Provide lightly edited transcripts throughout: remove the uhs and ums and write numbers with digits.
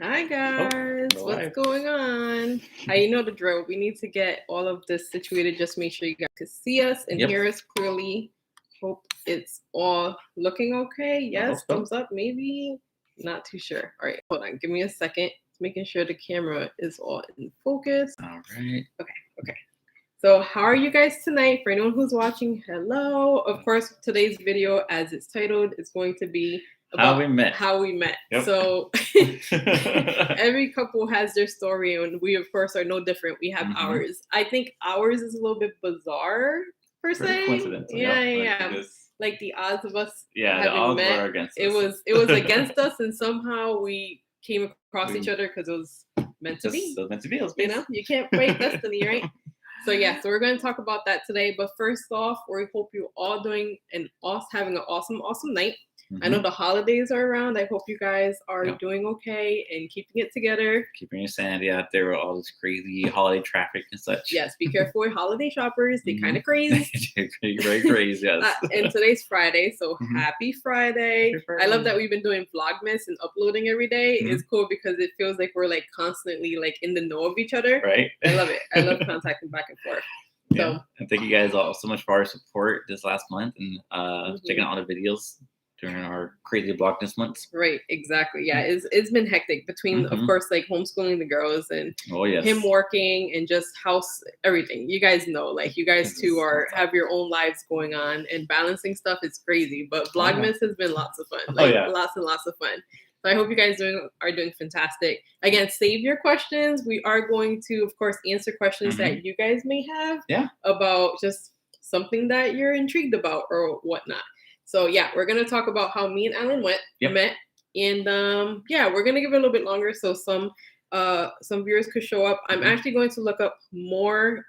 Hi guys, what's going on? You know the drill. We need to get all of this situated. Just make sure you guys can see us and hear us clearly. Hope it's all looking okay. Yes, thumbs up, maybe. Not too sure. All right, hold on. Give me a second. Making sure the camera is all in focus. All right. Okay. So how are you guys tonight? For anyone who's watching, hello. Of course, today's video, as it's titled, is going to be about how we met. Yep. So every couple has their story, and we of course are no different. We have ours. I think ours is a little bit bizarre per se. Coincidental. Yeah. Like the odds of us having met, were against us. It was against us, and somehow we came across each other because it was meant to be. So meant to be. You know, you can't break destiny, right? So we're going to talk about that today. But first off, we hope you all having an awesome night. I know the holidays are around. I hope you guys are doing okay and keeping it together. Keeping your sanity out there with all this crazy holiday traffic and such. Yes, be careful with holiday shoppers. They kind of crazy. Very crazy, yes. And today's Friday, so happy Friday. I love that we've been doing Vlogmas and uploading every day. It's cool because it feels like we're like constantly like in the know of each other. Right. I love it. I love contacting back and forth. Yeah. And thank you guys all so much for our support this last month and checking out all the videos during our crazy Vlogmas months. Right, exactly. Yeah, it's been hectic between, of course, like homeschooling the girls and him working and just house, everything. You guys know, like you guys too have your own lives going on and balancing stuff is crazy. But Vlogmas has been lots of fun, lots and lots of fun. So I hope you guys are doing fantastic. Again, save your questions. We are going to, of course, answer questions that you guys may have about just something that you're intrigued about or whatnot. So we're gonna talk about how me and Alan met, and we're gonna give it a little bit longer so some viewers could show up. I'm actually going to look up more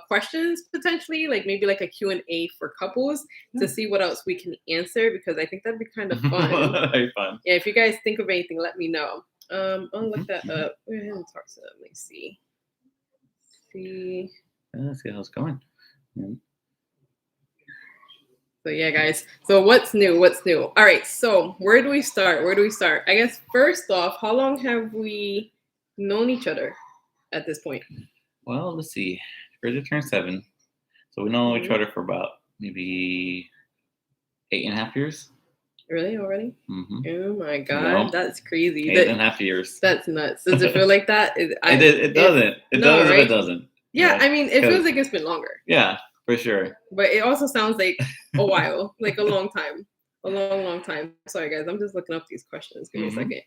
questions potentially, like maybe like a Q&A for couples to see what else we can answer because I think that'd be kind of fun. Very fun. Yeah, if you guys think of anything, let me know. I'll look that up. Go ahead and talk to them. Let me see. Let's see how it's going. So guys. So what's new? All right. So where do we start? I guess first off, how long have we known each other at this point? Well, let's see. We're turned 7, so we know each other for about maybe 8.5 years. Really? Already? Oh my God, that's crazy. 8.5 years. That's nuts. Does it feel like that? It doesn't. It does, right? It doesn't. Yeah, I mean, it feels like it's been longer. Yeah. For sure. But it also sounds like a while, like a long time. A long time. Sorry, guys. I'm just looking up these questions. Give me a second.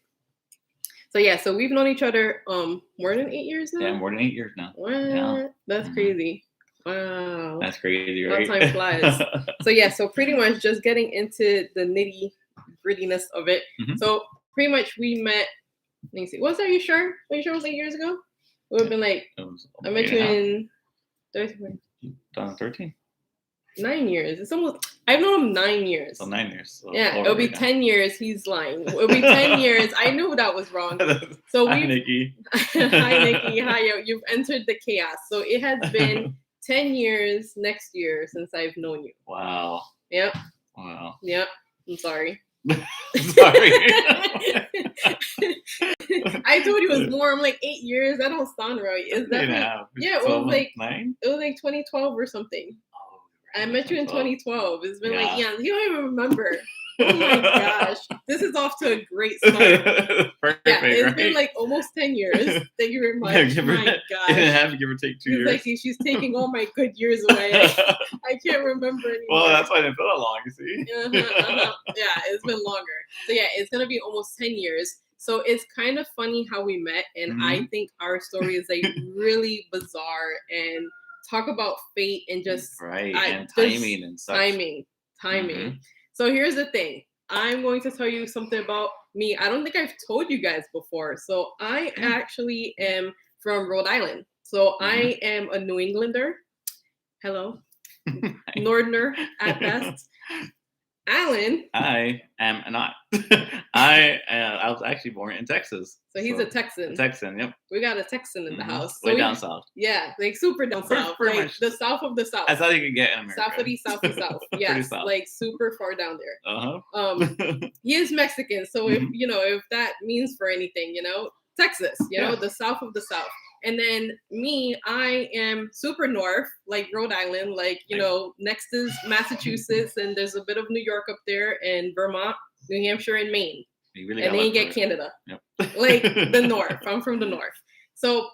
So we've known each other more than 8 years now? Yeah, more than 8 years now. What? Yeah. That's crazy. Wow. That's crazy, right? How time flies. So pretty much just getting into the nitty-grittiness of it. So pretty much we met, let me see. Are you sure? Are you sure it was 8 years ago? It would have been like, I met you in 2013. 9 years. It's almost. I've known him 9 years. So 9 years. So it'll be 10 years. He's lying. It'll be 10 years. I knew that was wrong. So Hi, Nikki. Hi, Nikki. Hi, you've entered the chaos. So it has been 10 years next year since I've known you. Wow. Yep. Wow. Yep. I'm sorry. Sorry. I told you it was more. I'm like 8 years. That don't sound right. Is that? It was like 9. It was like 2012 or something. I met you in 2012. It's been like, you don't even remember. Oh my gosh. This is off to a great start. Perfect, it's been like almost 10 years. Thank you very much. My gosh. Give or take 2 years. Like she's taking all my good years away. I can't remember anymore. Well, that's why I didn't feel that long, you see. Yeah, it's been longer. So it's going to be almost 10 years. So it's kind of funny how we met. And I think our story is like really bizarre and talk about fate and just and timing and such. Timing. So here's the thing. I'm going to tell you something about me. I don't think I've told you guys before. So I actually am from Rhode Island. So I am a New Englander. Hello. Northerner at best. Alan. I am not. I was actually born in Texas. So he's a Texan. Yep. We got a Texan in the house. Way down south. Yeah, like super down south. Like the south of the south. That's how you can get in America. South of south. Yes, like super far down there. He is Mexican, so if that means for anything, Texas, the south of the South. And then me, I am super north, like Rhode Island, like, next is Massachusetts, and there's a bit of New York up there, and Vermont, New Hampshire, and Maine. And then you get Canada. Yep. Like the north. I'm from the north. So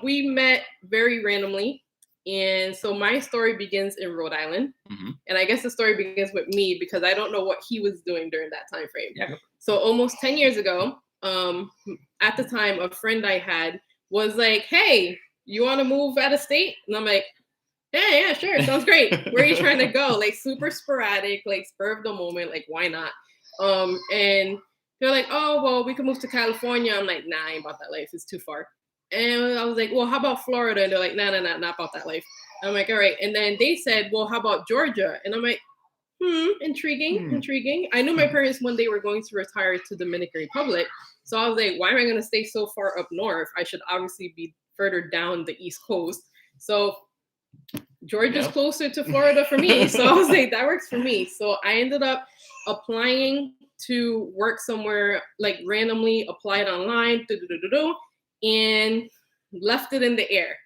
we met very randomly. And so my story begins in Rhode Island. Mm-hmm. And I guess the story begins with me because I don't know what he was doing during that time frame. Yeah. So almost 10 years ago, at the time, a friend I had was like, hey, you want to move out of state? And I'm like, yeah, sure. Sounds great. Where are you trying to go? Like super sporadic, like spur of the moment. Like, why not? And they're like, oh, well, we can move to California. I'm like, nah, I ain't about that life. It's too far. And I was like, well, how about Florida? And they're like, nah, not about that life. I'm like, all right. And then they said, well, how about Georgia? And I'm like, intriguing. I knew my parents when they were going to retire to Dominican Republic. So I was like, why am I going to stay so far up north? I should obviously be further down the East Coast. So Georgia's closer to Florida for me. So I was like, that works for me. So I ended up applying to work somewhere, like randomly applied online, and left it in the air.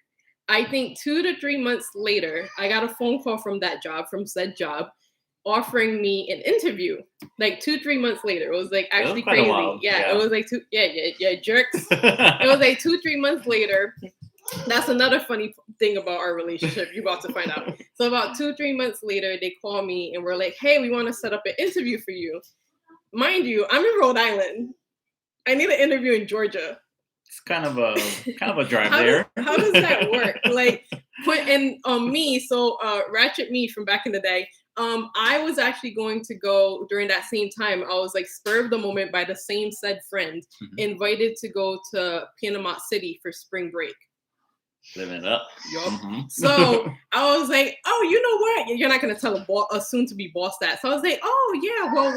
I think 2 to 3 months later, I got a phone call from said job, offering me an interview. Like 2-3 months later, it was like actually crazy. Yeah, it was like jerks. It was like 2-3 months later. That's another funny thing about our relationship. You're about to find out. So about 2-3 months later, they call me and we're like, hey, we want to set up an interview for you. Mind you, I'm in Rhode Island. I need an interview in Georgia. It's kind of a drive there. How does that work? Like, Ratchet Me from back in the day. I was actually going to go during that same time. I was like spur of the moment by the same said friend, invited to go to Panama City for spring break. Living it up. Yup. Mm-hmm. So I was like, oh, you know what? You're not going to tell a soon-to-be boss that. So I was like, oh, yeah, well,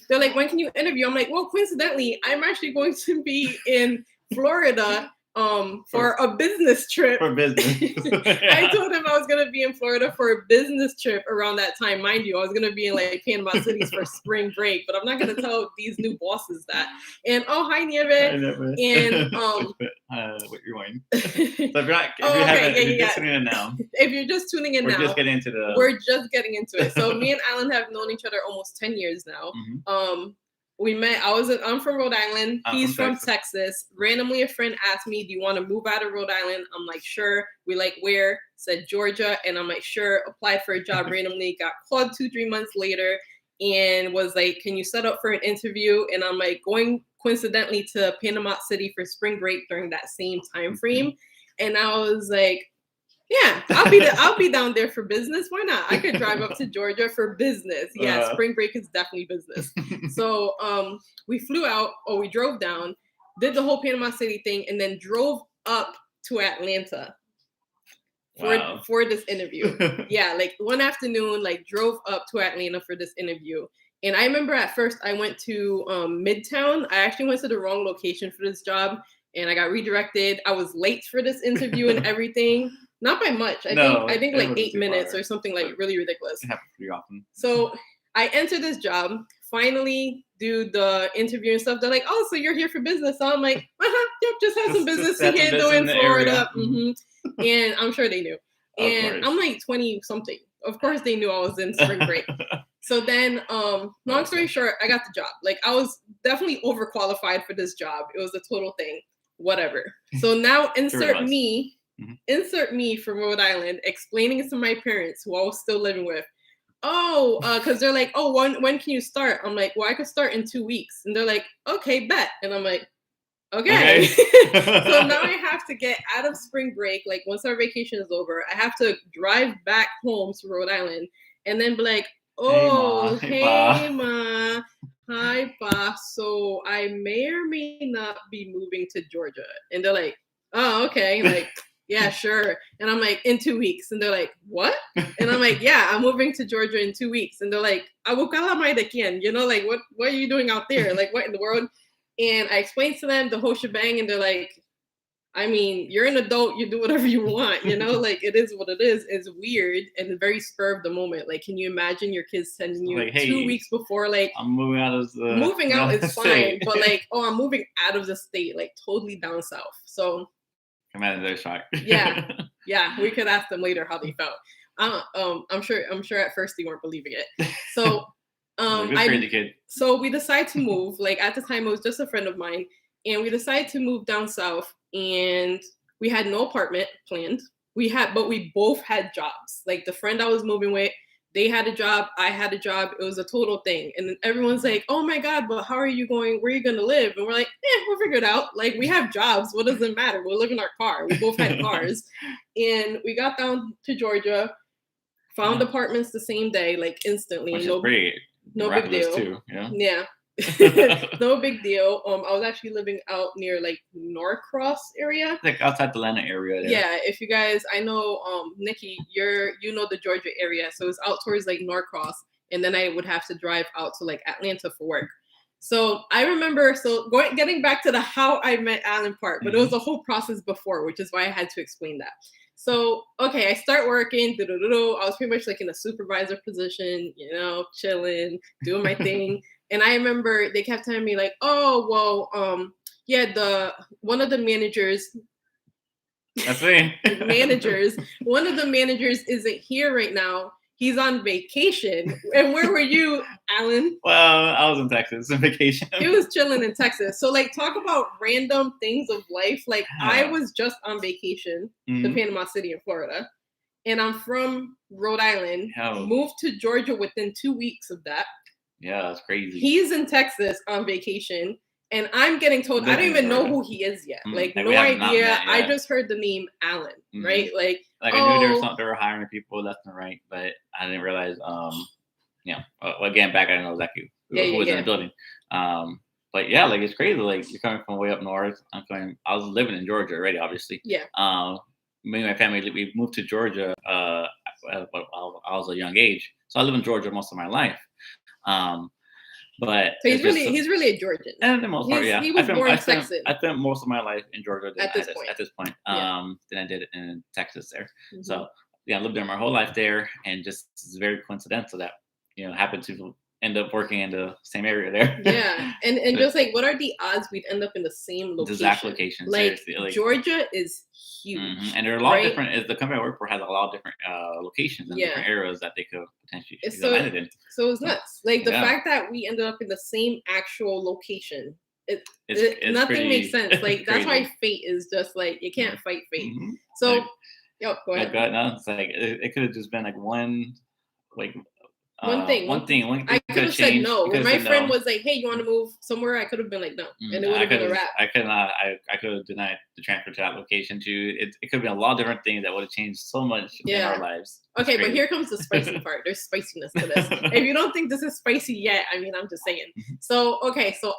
they're like, when can you interview? I'm like, well, coincidentally, I'm actually going to be in Florida for a business trip. For business. I told him I was going to be in Florida for a business trip around that time. Mind you, I was going to be in like Panama Cities for spring break, but I'm not going to tell these new bosses that. And hi, Nieve. And what you're wearing. So if you're just tuning in now. If you're just tuning in now. We're just getting into it. So me and Alan have known each other almost 10 years now. Mm-hmm. We met. I'm from Rhode Island. He's from Texas. Randomly, a friend asked me, do you want to move out of Rhode Island? I'm like, sure. We like where? Said Georgia. And I'm like, sure. Applied for a job randomly. Got called 2-3 months later and was like, can you set up for an interview? And I'm like going coincidentally to Panama City for spring break during that same time frame. And I was like, yeah, I'll be down there for business. Why not? I could drive up to Georgia for business. Yeah, spring break is definitely business. So we drove down, did the whole Panama City thing, and then drove up to Atlanta for this interview. Yeah, like one afternoon, like drove up to Atlanta for this interview. And I remember at first I went to Midtown. I actually went to the wrong location for this job, and I got redirected. I was late for this interview and everything. Not by much. I think like 8 minutes or something like really ridiculous. It happens pretty often. So I entered this job, finally do the interview and stuff. They're like, oh, so you're here for business. So I'm like, yep, just have some business to handle in Florida. Mm-hmm. And I'm sure they knew. And I'm like 20 something. Of course they knew I was in spring break. So then, long story short, I got the job. Like I was definitely overqualified for this job. It was a total thing. Whatever. So now insert me from Rhode Island explaining to my parents who I was still living with. Oh, because they're like, oh, when can you start? I'm like, well, I could start in 2 weeks. And they're like, okay, bet. And I'm like, okay. So now I have to get out of spring break. Like once our vacation is over, I have to drive back home to Rhode Island and then be like, oh, hey Ma. Hi, Pa. So I may or may not be moving to Georgia. And they're like, oh, okay. Like, yeah, sure. And I'm like, in 2 weeks. And they're like, what? And I'm like, yeah, I'm moving to Georgia in 2 weeks. And they're like, like, what are you doing out there? Like, what in the world? And I explained to them the whole shebang. And they're like, I mean, you're an adult, you do whatever you want, like it is what it is. It's weird and very spur of the moment. Like, can you imagine your kids sending you like, hey, 2 weeks before, like, I'm moving out of the moving out is fine, but like, oh, I'm moving out of the state, like totally down south. So imagine they're shocked. Yeah, we could ask them later how they felt. I'm sure at first they weren't believing it. So so we decided to move. Like at the time, it was just a friend of mine, and we decided to move down south. And we had no apartment planned. But we both had jobs. Like the friend I was moving with, they had a job, I had a job. It was a total thing. And then everyone's like, oh my God, but how are you going? Where are you going to live? And we're like, we'll figure it out. Like we have jobs. What does it matter? We'll live in our car. We both had cars. And we got down to Georgia, found apartments the same day, like instantly. Which is great. No big deal. Too, yeah. No big deal. I was actually living out near like Norcross area, like outside the Atlanta area there. Yeah, if you guys, I know Nikki, you know the Georgia area, so it's out towards like Norcross, and then I would have to drive out to like Atlanta for work. So I remember, getting back to the how I met Alan part, but it was a whole process before, which is why I had to explain that. So, okay, I start working, I was pretty much like in a supervisor position, chilling, doing my thing. And I remember they kept telling me like, oh, well, one of the managers. That's me. One of the managers isn't here right now. He's on vacation. And where were you, Alan? Well, I was in Texas on vacation. He was chilling in Texas. So like talk about random things of life. Like I was just on vacation to Panama City in Florida. And I'm from Rhode Island. Moved to Georgia within 2 weeks of that. Yeah, that's crazy. He's in Texas on vacation, and I'm getting told I don't even know who he is yet. Like no idea. I just heard the name Alan, right? Like I knew they were hiring people left and right, but I didn't realize. Again, back I didn't know exactly who was in the building. But yeah, like it's crazy. Like you're coming from way up north. I was living in Georgia already, obviously. Yeah. Me and my family, we moved to Georgia. I was a young age, so I lived in Georgia most of my life. But so he's really a Georgian. And the most part, yeah. He was born in Texas. I spent most of my life in Georgia at this point. Then I did it in Texas there. So yeah, I lived there my whole life there, and just it's very coincidental that happened to end up working in the same area there. Yeah, and just like, what are the odds we'd end up in the same location? Exact location. Like Georgia is huge, and there are a lot of different. The company I work for has a lot of differerent locations and different areas that they could potentially landed in. So it's nuts. Like the fact that we ended up in the same actual location. Nothing makes sense. Like that's why fate is just like you can't fight fate. So, go ahead. No, it's like it could have just been like one thing. I could have said no. When my friend was like, "Hey, you want to move somewhere?" I could have been like, "No," and it would have been a wrap. I could have denied the transfer to that location too. It could have been a lot of different things that would have changed so much in our lives. Okay, but here comes the spicy part. There's spiciness to this. If you don't think this is spicy yet, I mean, I'm just saying. So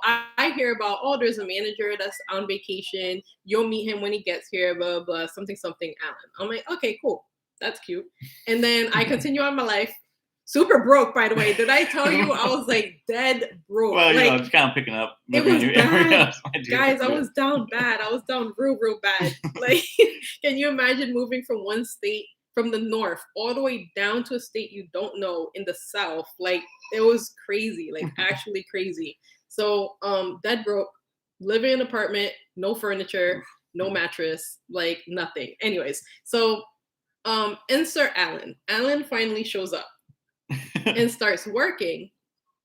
I hear about there's a manager that's on vacation. You'll meet him when he gets here. Blah blah. Something Alan. I'm like, okay, cool. That's cute. And then I continue on my life. Super broke, by the way. Did I tell you I was like dead broke? Well, just kind of picking up. It was bad. Guys, I was down bad. I was down real bad. Like, can you imagine moving from one state, from the north, all the way down to a state you don't know in the south? Like, it was crazy, like actually crazy. So, dead broke, living in an apartment, no furniture, no mattress, like nothing. Anyways, so insert Alan. Alan finally shows up. And starts working.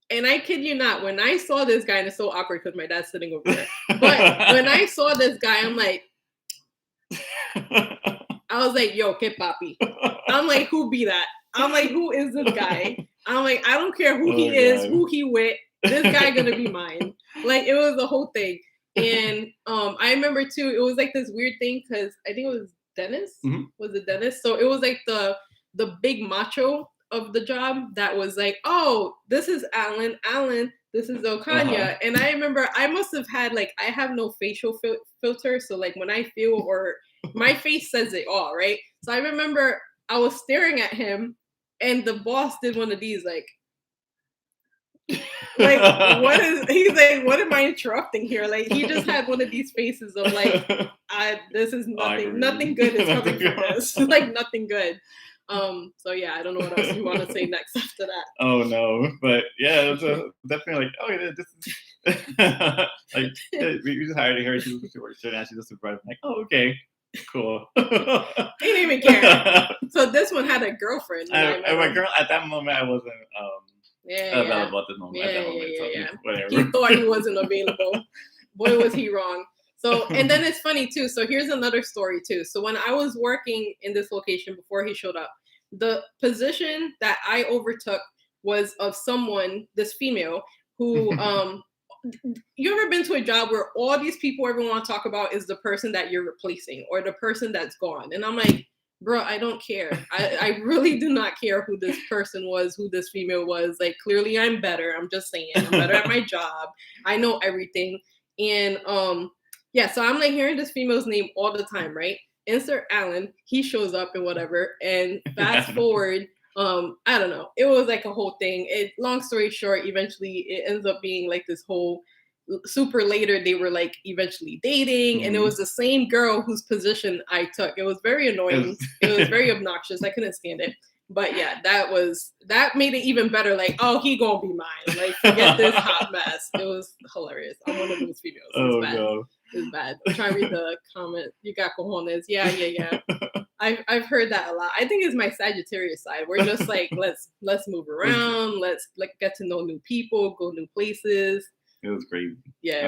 And I kid you not, when I saw this guy, and it's so awkward because my dad's sitting over there. But when I saw this guy, I'm like, I was like, yo, que papi. I'm like, who be that? I'm like, who is this guy? I'm like, I don't care who he is, who he with. This guy gonna be mine. Like, it was the whole thing. And I remember too, it was like this weird thing because I think it was Dennis. Was it Dennis? So it was like the big macho of the job that was like, oh, this is Alan, this is Okanya. And I remember I must have had I have no facial filter, so like when I feel, or my face says it all, right? So I remember I was staring at him, and the boss did one of these, like Like, he's like, what am I interrupting here? Like, he just had one of these faces of like, this is nothing good is coming from this. Like, nothing good. So yeah, I don't know what else you want to say next after that. Oh no, but yeah, it's definitely like, oh yeah, this is like we just hired her. She works there now. She's a supervisor. I'm like, oh okay, cool. He didn't even care. So this one had a girlfriend. My girl at that moment, I wasn't available at the moment. Whatever. He thought he wasn't available. Boy, was he wrong. So, and then it's funny too. So here's another story too. So when I was working in this location before he showed up, the position that I overtook was of someone, this female, who, you ever been to a job where all these people everyone want to talk about is the person that you're replacing or the person that's gone? And I'm like, bro, I don't care. I really do not care who this person was, who this female was. Like, clearly I'm better. I'm just saying, I'm better at my job. I know everything. And, yeah, so I'm like hearing this female's name all the time, right? Insert Alan, he shows up and whatever. And fast forward, I don't know. It was like a whole thing. Long story short, eventually it ends up being like this whole super later. They were like eventually dating, and it was the same girl whose position I took. It was very annoying. It was very obnoxious. I couldn't stand it. But yeah, that made it even better. Like, oh, he gonna be mine. Like, forget this hot mess. It was hilarious. I'm one of those females. It was bad. No. It was bad. I'm trying to read the comment. You got cojones. Yeah. I've heard that a lot. I think it's my Sagittarius side. We're just like, let's move around. Let's like get to know new people, go new places. It was crazy. Yeah,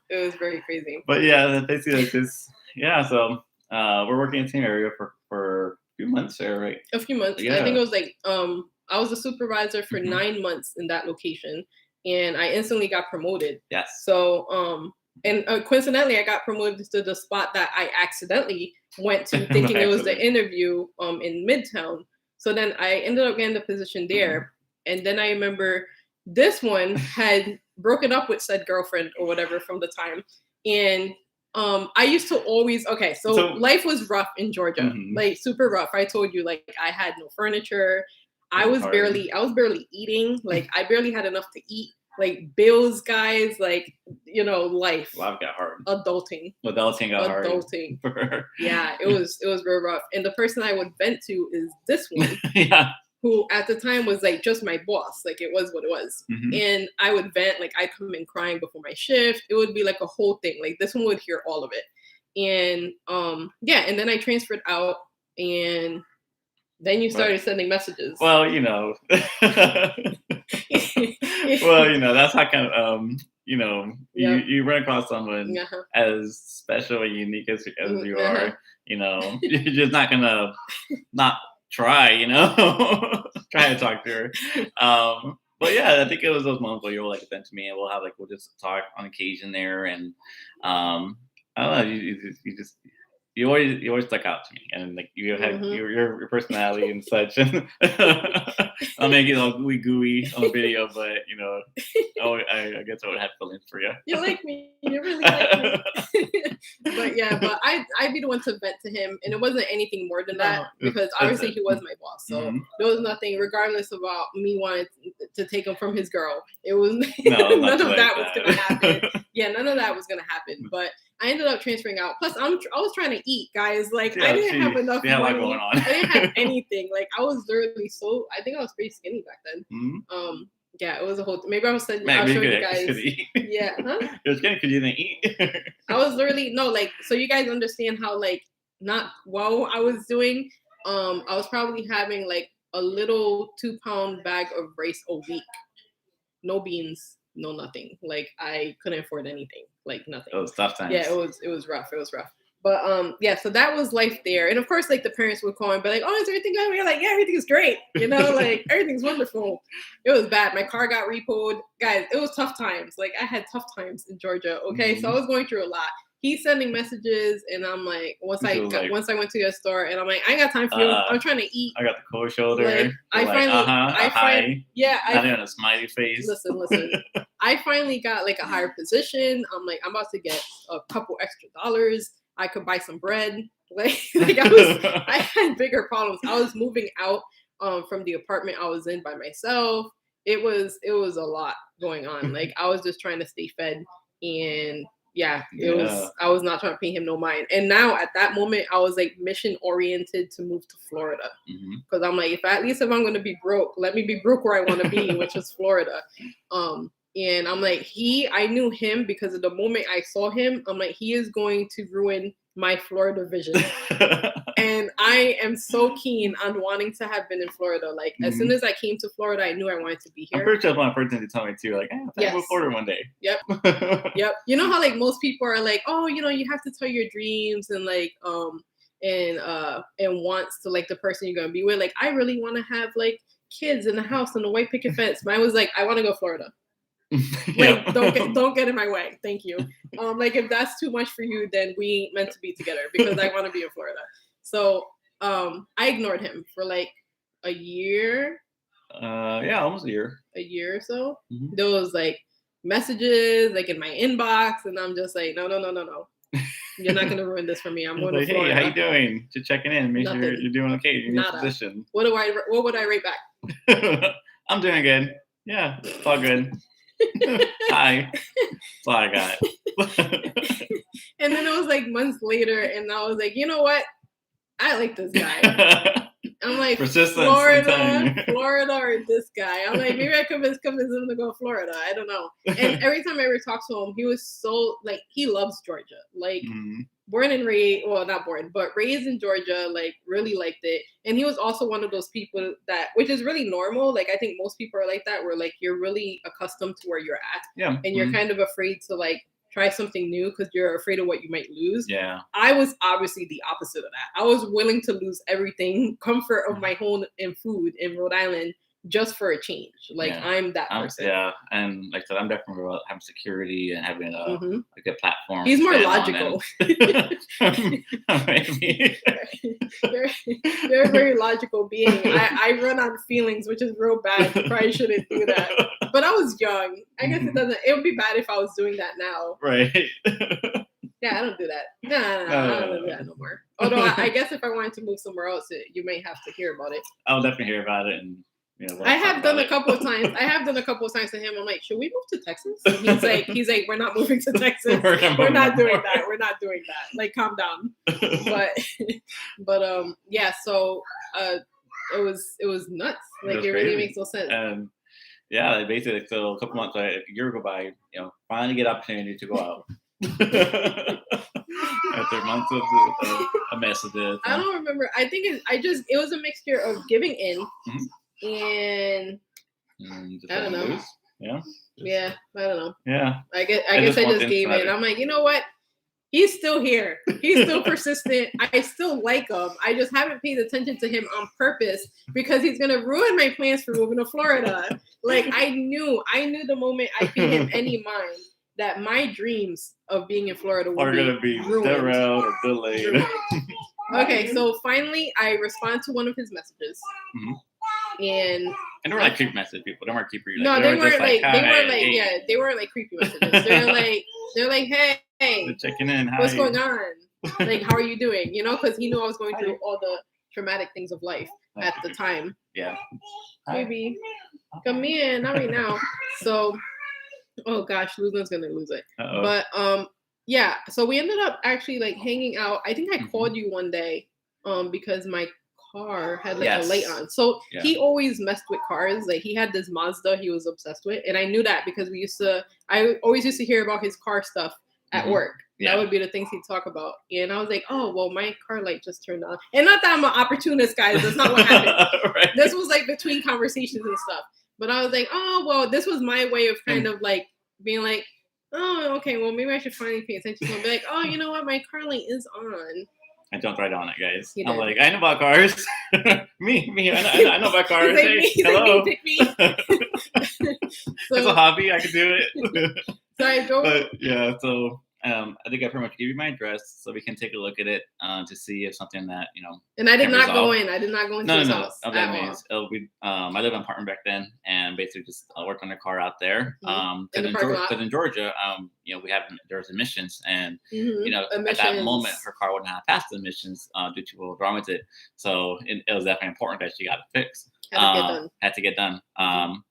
it was very crazy. But yeah, basically like this. Yeah, so we're working in the same area for a few months there, right? A few months. Yeah. I think it was like I was a supervisor for 9 months in that location, and I instantly got promoted. Yes. So and coincidentally, I got promoted to the spot that I accidentally went to, thinking it was the interview in Midtown. So then I ended up getting the position there, and then I remember this one had broken up with said girlfriend or whatever from the time, and I used to always so life was rough in Georgia, like super rough. I told you, like, I had no furniture. I was barely eating. Like, I barely had enough to eat. Like, bills, guys, like, you know, life. Life got hard. Adulting got hard. Yeah, it was real rough. And the person I would vent to is this one. Yeah. Who at the time was like just my boss. Like, it was what it was. And I would vent, like, I'd come in crying before my shift. It would be like a whole thing. Like, this one would hear all of it. And and then I transferred out, and then you started sending messages. Well, you know. That's how kind of you run across someone as special and unique as you are. You know, you're just not gonna not try. You know, try to talk to her. But yeah, I think it was those moments where you'll like vent to me, and we'll just talk on occasion there, and I don't know, you always stuck out to me, and like you have your personality and such. And I'll make it all gooey on the video, but you know, I guess I would have feelings for you. You like me, you really like me. but I'd be the one to vent to him, and it wasn't anything more than that, because obviously he was my boss, so there was nothing, regardless about me wanting to take him from his girl. It was none of that was gonna happen. Yeah, none of that was gonna happen. But I ended up transferring out. Plus, I was trying to eat, guys. Like, I didn't have enough money. Going on. I didn't have anything. Like, I was literally I think I was pretty skinny back then. Yeah, it was a whole. Maybe I was saying, I'll show you guys. Yeah, huh? It was skinny because you didn't eat. I was literally so you guys understand how like not well I was doing. I was probably having like a little 2-pound bag of rice a week. No beans, no nothing. Like, I couldn't afford anything. Like, nothing. It was tough times. Yeah, it was rough. It was rough. But so that was life there. And of course, like, the parents would call and be like, "Oh, is everything good?" We're like, "Yeah, everything's great." You know, like, everything's wonderful. It was bad. My car got repoed. Guys, it was tough times. Like, I had tough times in Georgia. Okay, so I was going through a lot. He's sending messages, and I'm like, once I went to your store, and I'm like, I ain't got time for you. I'm trying to eat. I got the cold shoulder. Like, I finally on a smiley face. Listen. I finally got like a higher position. I'm like, I'm about to get a couple extra dollars. I could buy some bread. Like I had bigger problems. I was moving out from the apartment I was in by myself. it was a lot going on. Like I was just trying to stay fed, and I was not trying to pay him no mind. And now at that moment, I was like mission oriented to move to Florida, because I'm like, if I'm going to be broke, let me be broke where I want to be, which is Florida. And I'm like, I knew him because of the moment I saw him, I'm like, he is going to ruin my Florida vision. And I am so keen on wanting to have been in Florida. Like as soon as I came to Florida, I knew I wanted to be here. I'm pretty sure one person to tell me too, like, hey, I'll move to Florida one day. Yep. Yep. You know how like most people are like, oh, you know, you have to tell your dreams and like and wants to like the person you're gonna be with. Like I really want to have like kids in the house and a white picket fence. Mine was like, I want to go to Florida. Like don't get in my way, thank you. Like if that's too much for you, then we ain't meant to be together, because I want to be in Florida. So I ignored him for like a year. Almost a year or so. There was like messages like in my inbox, and I'm just like, no, you're not gonna ruin this for me. I'm going to Florida. Hey, how you doing? Just checking in, make sure you're doing okay in your position. What would I rate back? I'm doing good. Yeah, it's all good. Hi. That's all I got. And then it was like months later, and I was like, you know what? I like this guy. I'm like, Florida or this guy. I'm like, maybe I could convince him to go to Florida. I don't know. And every time I ever talked to him, he was so like, he loves Georgia. Like born and raised, well, not born, but raised in Georgia, like really liked it. And he was also one of those people that, which is really normal. Like I think most people are like that, where like you're really accustomed to where you're at. Yeah. And you're kind of afraid to like try something new because you're afraid of what you might lose. Yeah. I was obviously the opposite of that. I was willing to lose everything, comfort of my home and food in Rhode Island, just for a change. Like I'm that person. Yeah. And like I said, I'm definitely about having security and having a good platform. He's more logical. Maybe. They're a very logical being. I run on feelings, which is real bad. You probably shouldn't do that. But I was young. I guess it would be bad if I was doing that now. Right. Yeah, I don't do that. No, I don't do that no more. Although I guess if I wanted to move somewhere else, you may have to hear about it. I'll definitely hear about it. And I have done a couple of times. I have done a couple of times to him. I'm like, should we move to Texas? And he's like, we're not moving to Texas. We're not doing that. We're not doing that. Like, calm down. But yeah. So it was nuts. Like it really makes no sense. Yeah, basically, so a couple months, a year go by, finally get opportunity to go out. After months of messages. I don't remember. I think it was a mixture of giving in and I don't know. Lose. Yeah. Yeah, I don't know. Yeah. I guess I just gave in. I'm like, you know what? He's still here. He's still persistent. I still like him. I just haven't paid attention to him on purpose because he's gonna ruin my plans for moving to Florida. Like I knew the moment I paid him any mind that my dreams of being in Florida are gonna be derailed or delayed. Okay, so finally I respond to one of his messages. And they weren't like creepy message people. They weren't creepy. No, they weren't like they weren't like creepy messages. They're like, hey, they're checking in. Hi. What's going on? Like, how are you doing? Because he knew I was going through all the traumatic things of life at the time. Yeah. Baby, come in, not right now. So, oh gosh, Luna's gonna lose it. Uh-oh. But yeah. So we ended up actually like hanging out. I think I called you one day, because my car had like a light on. So he always messed with cars. Like he had this Mazda he was obsessed with, and I knew that because I always used to hear about his car stuff at work. That would be the things he'd talk about. And I was like, oh, well, my car light just turned on. And not that I'm an opportunist, guys. That's not what happened. Right. This was like between conversations and stuff. But I was like, oh, well, this was my way of kind of like being like, oh, okay, well, maybe I should finally pay attention to him. Be like, oh, you know what? My car light is on. I jumped right on it, guys. I'm like, I know about cars. me. I know about cars. Like, hey, hello. Like, pick me. So, it's a hobby. I can do it. So I go. But yeah, so I think I pretty much gave you my address so we can take a look at it to see if something that And I did not go in. I did not go into his house. No. That means it'll be. I lived in an apartment back then, and basically just worked on the car out there. Because in Georgia, there's emissions, and at that moment her car would not have passed the emissions due to what was wrong with it. So it was definitely important that she got it fixed. Had to get done.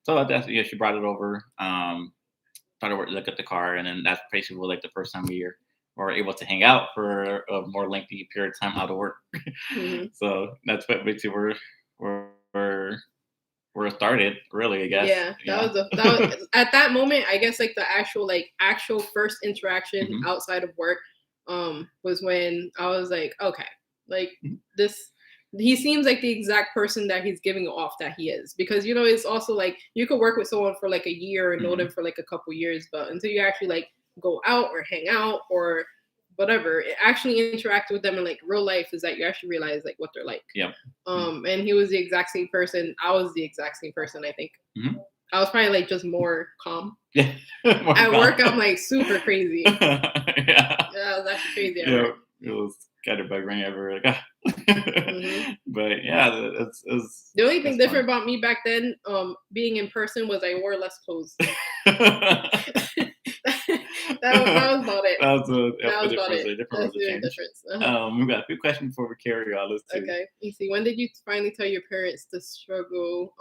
So that's she brought it over. Started to look at the car, and then that's basically like the first time we were able to hang out for a more lengthy period of time out of work. So that's what basically where it started, really, I guess. Yeah, that was at that moment, I guess, like the actual first interaction outside of work was when I was like, okay, like this. He seems like the exact person that he's giving off that he is, because it's also like you could work with someone for like a year and know them for like a couple years, but until you actually like go out or hang out or whatever, actually interact with them in like real life, is that you actually realize like what they're like. Yeah. And he was the exact same person. I was the exact same person, I think. I was probably like just more calm. Yeah. At work, I'm like super crazy. Yeah, I was actually crazy at work. It was kind of bugging everywhere. But yeah, it's the only thing different about me back then, being in person, was I wore less clothes. That was about it. That was about it. Difference. We've got a few questions before we carry on. Let's see. Okay. You see, when did you finally tell your parents the struggle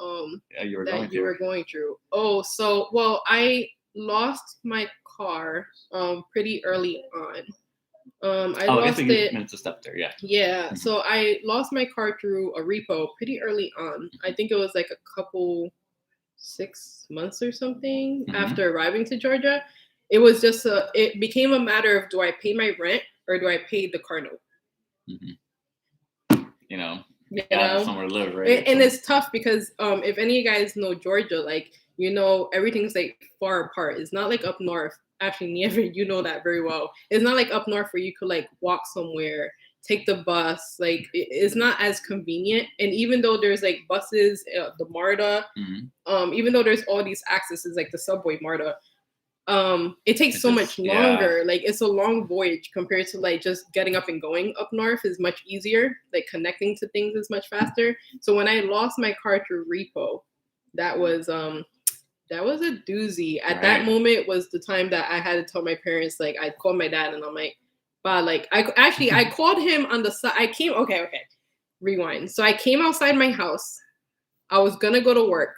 you were going through? Oh, so I lost my car pretty early on. I lost it. Minutes of step there, yeah. Yeah. So I lost my car through a repo pretty early on. I think it was like a couple 6 months or something after arriving to Georgia. It was just it became a matter of, do I pay my rent or do I pay the car note? Somewhere to live, right? And it's tough because if any of you guys know Georgia, like everything's like far apart. It's not like up north. Actually, never, that very well. It's not like up north where you could like walk somewhere, take the bus. Like it's not as convenient. And even though there's like buses, the MARTA, even though there's all these accesses like the subway MARTA, it takes so much longer. Like it's a long voyage compared to like just getting up and going. Up north is much easier. Like connecting to things is much faster. So when I lost my car through repo, that was a doozy. At that moment was the time that I had to tell my parents, like I called my dad and I'm like, "Bah," like I called him on the side. Okay. Rewind. So I came outside my house. I was gonna go to work.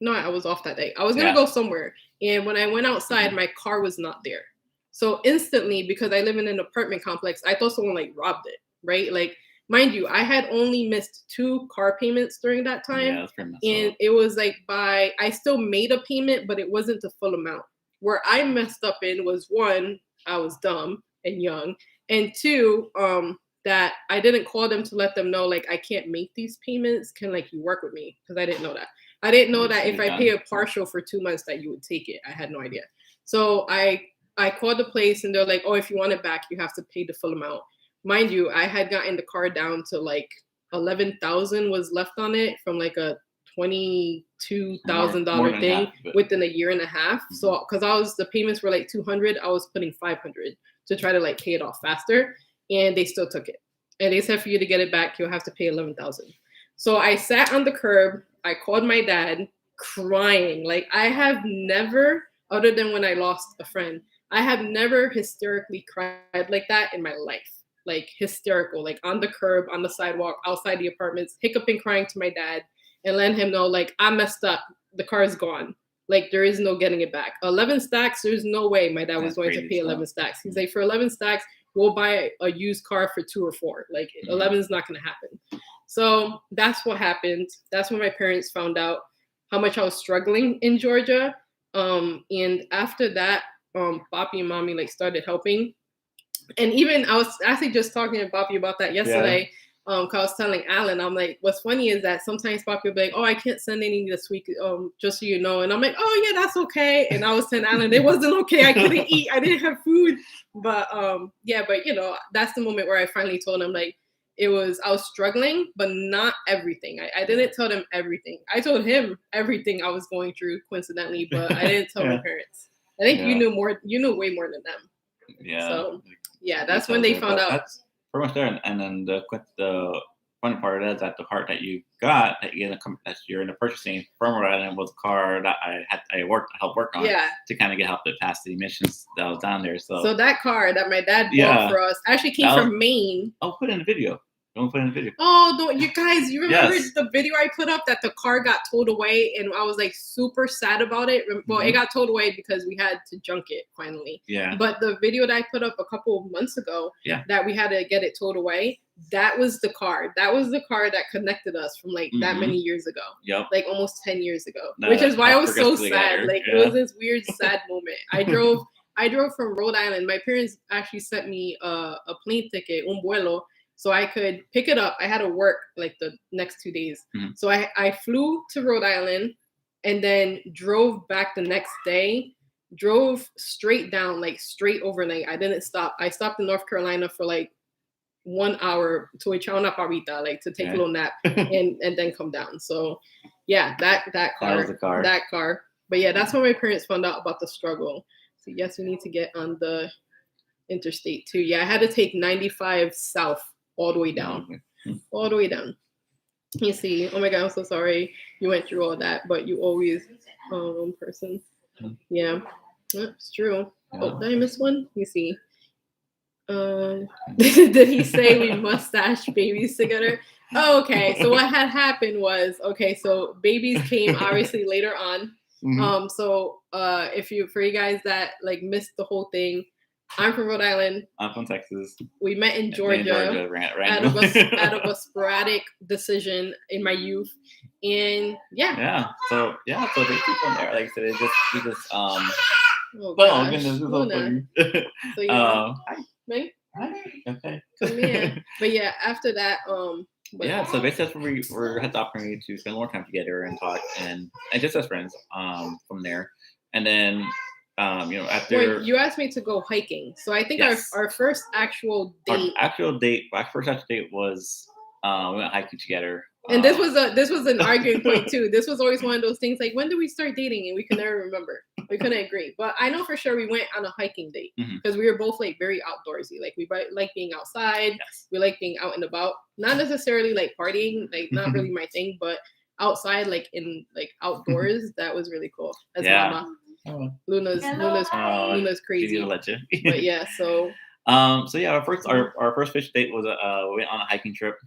No, I was off that day. I was gonna go somewhere. And when I went outside, my car was not there. So instantly, because I live in an apartment complex, I thought someone like robbed it, right? Like, mind you, I had only missed 2 car payments during that time. Yeah, that's pretty messed and up. It was like I still made a payment, but it wasn't the full amount. Where I messed up in was 1, I was dumb and young. And 2, that I didn't call them to let them know, like, I can't make these payments. Can like you work with me? Because I didn't know that. I didn't know that if I pay a partial for 2 months that you would take it. I had no idea. So I called the place and they're like, oh, if you want it back, you have to pay the full amount. Mind you, I had gotten the car down to like $11,000 was left on it from like a $22,000 thing within a year and a half. So because the payments were like $200, I was putting $500 to try to like pay it off faster, and they still took it. And they said for you to get it back, you'll have to pay $11,000. So I sat on the curb. I called my dad, crying. Like I have never, other than when I lost a friend, I have never hysterically cried like that in my life. Like hysterical, like on the curb, on the sidewalk, outside the apartments, hiccuping, crying to my dad and letting him know, like, I messed up. The car is gone. Like there is no getting it back. 11 stacks, there's no way my dad was going to pay 11 stacks. He's like, for 11 stacks, we'll buy a used car for 2 or 4. Like 11 is not going to happen. So that's what happened. That's when my parents found out how much I was struggling in Georgia. And after that, Papi and Mommy like started helping. And even I was actually just talking to Papi about that yesterday. Cause I was telling Alan, I'm like, what's funny is that sometimes Papi will be like, oh, I can't send any this week, just so you know. And I'm like, oh yeah, that's okay. And I was telling Alan, it wasn't okay. I couldn't eat. I didn't have food. But but that's the moment where I finally told him, like, I was struggling, but not everything. I didn't tell them everything. I told him everything I was going through, coincidentally, but I didn't tell my parents. I think you knew way more than them. Yeah. So yeah, that's when they found out. That's pretty much there. And then the funny part of that is that the car that you got that you're in the purchasing from Rhode Island was a car that I helped work on. Yeah. To kind of help it pass the emissions that was down there. So that car that my dad bought for us actually came from Maine. I'll put it in the video. Don't put it in the video. Oh, don't you guys? You remember the video I put up that the car got towed away, and I was like super sad about it. Well, it got towed away because we had to junk it finally. Yeah. But the video that I put up a couple of months ago, that we had to get it towed away, that was the car. That was the car that connected us from like that many years ago. Yep. Like almost 10 years ago. Which is why I was so sad. Like it was this weird sad moment. I drove from Rhode Island. My parents actually sent me a plane ticket, un vuelo, so I could pick it up. I had to work like the next 2 days. So I flew to Rhode Island and then drove back the next day, drove straight down, like straight overnight. I didn't stop. I stopped in North Carolina for like 1 hour to echar una pavita, like to take a little nap and then come down. So yeah, that car. But yeah, that's when my parents found out about the struggle. So yes, we need to get on the interstate too. Yeah, I had to take 95 south all the way down. All the way down. You see, oh my God, I'm so sorry you went through all that, but you always one person. Yeah, it's true. Oh, did I miss one? You see. Did he say we mustache babies together? Oh, okay. So what had happened was, so babies came obviously later on. So for you guys that like missed the whole thing, I'm from Rhode Island. I'm from Texas. We met in Georgia, out of a sporadic decision in my youth, and So they keep from there. Like I said, we just oh goodness, this is so funny. So hi. Okay. Come here. But yeah, after that, so basically that's where we had the opportunity to spend more time together and talk and just as friends from there. And then after you asked me to go hiking, so I think our first actual date. My first actual date was we went hiking together. And this was an arguing point too. This was always one of those things like, when did we start dating? And we could never remember. We couldn't agree. But I know for sure we went on a hiking date because we were both like very outdoorsy. Like we like being outside. Yes. We like being out and about. Not necessarily like partying, like not really my thing, but outside, like in like outdoors, that was really cool. That's Mama. Luna's crazy. But yeah, so our first fish date was we went on a hiking trip.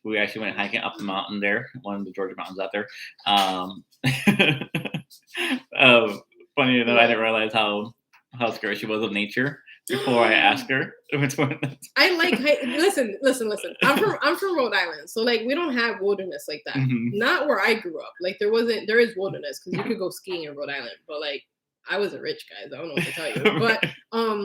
We actually went hiking up the mountain there, one of the Georgia mountains out there. Funny enough, I didn't realize how scared she was of nature before I asked her. I like listen. I'm from Rhode Island, so like we don't have wilderness like that. Not where I grew up. Like there is wilderness because you could go skiing in Rhode Island, but like I wasn't rich, guys. I don't know what to tell you. But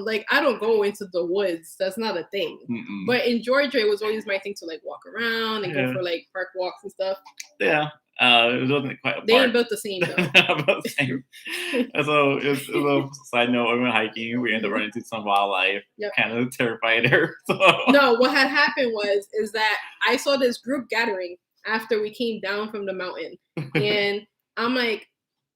like I don't go into the woods. That's not a thing. But in Georgia, it was always my thing to like walk around and go for like park walks and stuff. Yeah. It wasn't quite a park. They ain't built the same though. About the same. So it was a side note, we went hiking, we ended up running into some wildlife. Kind of terrified her. So. No, what had happened is that I saw this group gathering after we came down from the mountain. And I'm like,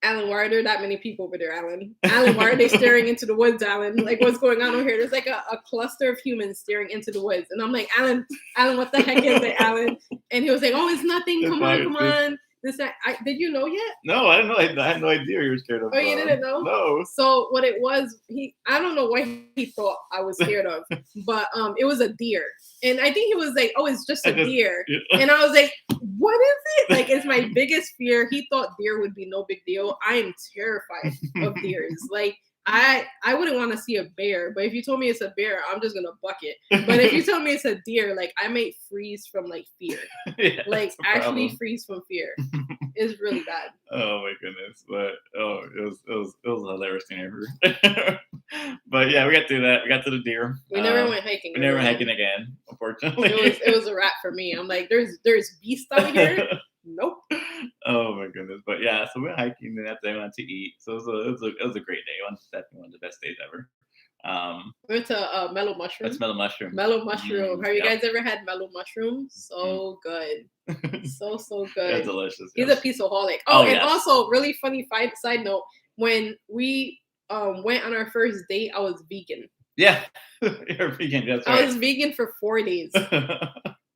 Alan, why are there that many people over there, Alan? Alan, why are they staring into the woods, Alan? Like, what's going on over here? There's like a cluster of humans staring into the woods. And I'm like, Alan, what the heck is it, Alan? And he was like, oh, it's nothing. Come on. Did you know yet? No, I didn't know. I had no idea you were scared of. Oh, you didn't know? No. So what it was, I don't know what he thought I was scared of, but it was a deer. And I think he was like, oh, it's just a deer. Yeah. And I was like, what is it? Like, it's my biggest fear. He thought deer would be no big deal. I am terrified of deers. Like, I wouldn't want to see a bear, but if you told me it's a bear, I'm just gonna buck it. But if you tell me it's a deer, like I might freeze from like fear. Like actually freeze from fear. It's really bad. Oh my goodness. But it was a hilarious thing ever. But yeah, we got through that. We got to the deer. We never went hiking. We never went hiking again, unfortunately. It was a wrap for me. I'm like, there's beasts out here. Nope. Oh my goodness. But yeah, so we went hiking and after I went to eat. So it was a great day. Definitely one of the best days ever. We went to Mellow Mushroom. That's Mellow Mushroom. Mellow Mushroom. Have you guys ever had Mellow Mushroom? So good. So good. It's delicious. He's a piece-aholic. Oh, and also really funny side note, when we went on our first date, I was vegan. Yeah, you're vegan. That's right. I was vegan for 4 days.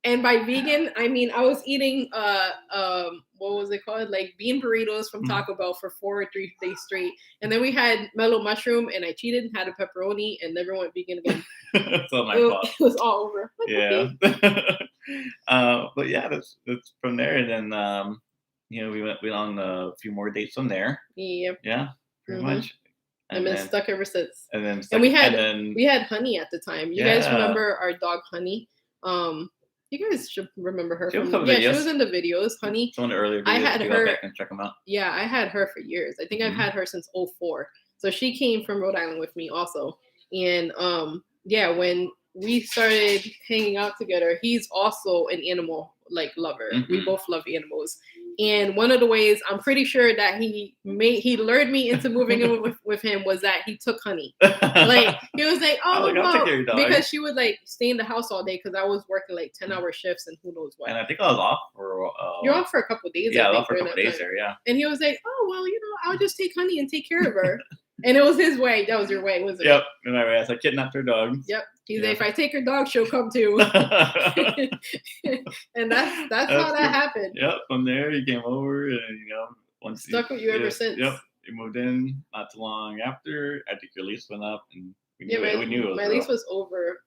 And by vegan, I mean I was eating what was it called? Like bean burritos from Taco Bell for 4 or 3 days straight. And then we had mellow mushroom, and I cheated and had a pepperoni, and never went vegan again. So my fault. It was all over. Yeah. But yeah, that's from there. And then we went on a few more dates from there. Yep. Yeah, pretty much. And been stuck ever since. And we had Honey at the time. You guys remember our dog Honey? You guys should remember her. She was in the videos. Honey. Some of the earlier videos. I had her. Back and check them out. Yeah, I had her for years. I think I've had her since 2004. So she came from Rhode Island with me also. And when we started hanging out together, he's also an animal lover. We both love animals. And one of the ways I'm pretty sure that he lured me into moving in with him was that he took Honey. He was like, oh, no, because she would stay in the house all day because I was working 10-hour shifts and who knows what. And I think I was off for you're off for a couple of days. Yeah, I was off for a couple of days there. Yeah. And he was like, oh well, I'll just take Honey and take care of her. And it was his way. That was your way, wasn't it? Yep. And I kidnapped her dog. Yep. He's like, if I take her dog, she'll come too. And that's how that happened. Yep. From there, he came over, and once stuck with you ever since. Yep. He moved in not too long after. I think your lease went up, and we knew it was my lease was over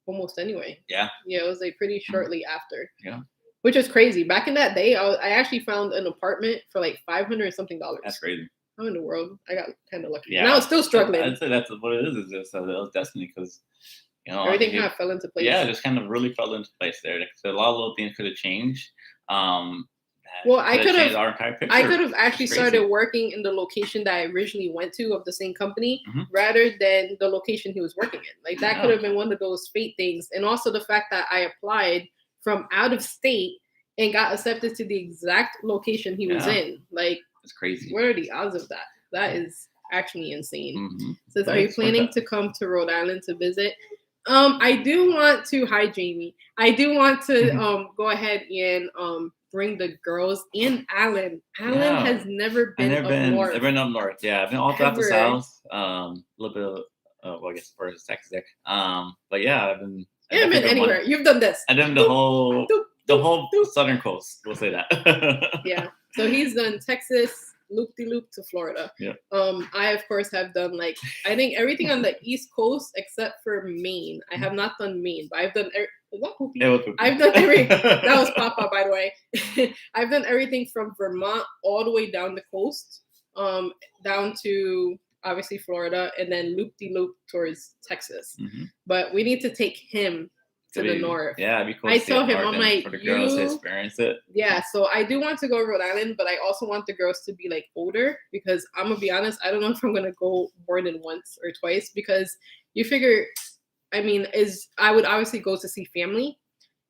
almost anyway. Yeah. Yeah, it was pretty shortly after. Yeah. Which was crazy. Back in that day, I actually found an apartment for $500 something. That's crazy. How in the world? I got kind of lucky. Yeah. And I was still struggling. I'd say that's what it is. Is just that was destiny because everything kind of fell into place. Yeah, it just kind of really fell into place there. So a lot of little things could have changed. Well, I could have actually started working in the location that I originally went to of the same company rather than the location he was working in. That could have been one of those fate things. And also the fact that I applied from out of state and got accepted to the exact location he was in. It's crazy. What are the odds of that? That is actually insane. Says, are you planning to come to Rhode Island to visit? I do want to. Hi, Jamie. I do want to go ahead and bring the girls in. Alan has never been up north. I've been up north. Yeah, I've been all throughout the South. A little bit of, I guess, first Texas there. But yeah, I've been. I've been anywhere. You've done this. I've done the whole southern coast. We'll say that. Yeah. So he's done Texas, loop-de-loop to Florida. Yeah. I of course have done I think everything on the East Coast except for Maine. I have not done Maine, but I've done. Is that Poopy? Yeah, it was Poopy. I've done everything. That was Papa, by the way. I've done everything from Vermont all the way down the coast, down to obviously Florida, and then loop-de-loop towards Texas. But we need to take him to the north. Yeah, it'd be cool. I tell him, I'm like, for the girls to experience it. Yeah, so I do want to go to Rhode Island, but I also want the girls to be older because I'm gonna be honest, I don't know if I'm gonna go more than once or twice because you figure, I would obviously go to see family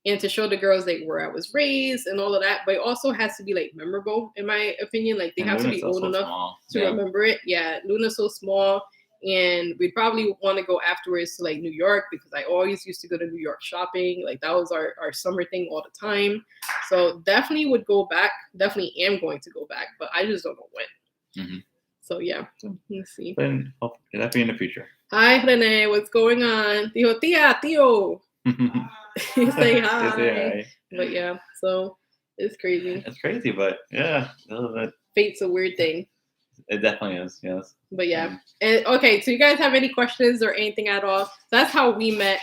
and to show the girls where I was raised and all of that, but it also has to be memorable in my opinion. They have to be old enough to remember it. Yeah, Luna's so small. And we'd probably want to go afterwards to New York because I always used to go to New York shopping. That was our summer thing all the time. So definitely would go back. Definitely am going to go back, but I just don't know when. So yeah, let's see. Then that'll be in the future. Hi, Rene. What's going on? Dijo, tía, tío. Say hi. Say hi. But yeah, so it's crazy. It's crazy, but yeah. Fate's a weird thing. It definitely is, yes. But yeah. And okay, so you guys have any questions or anything at all? So that's how we met.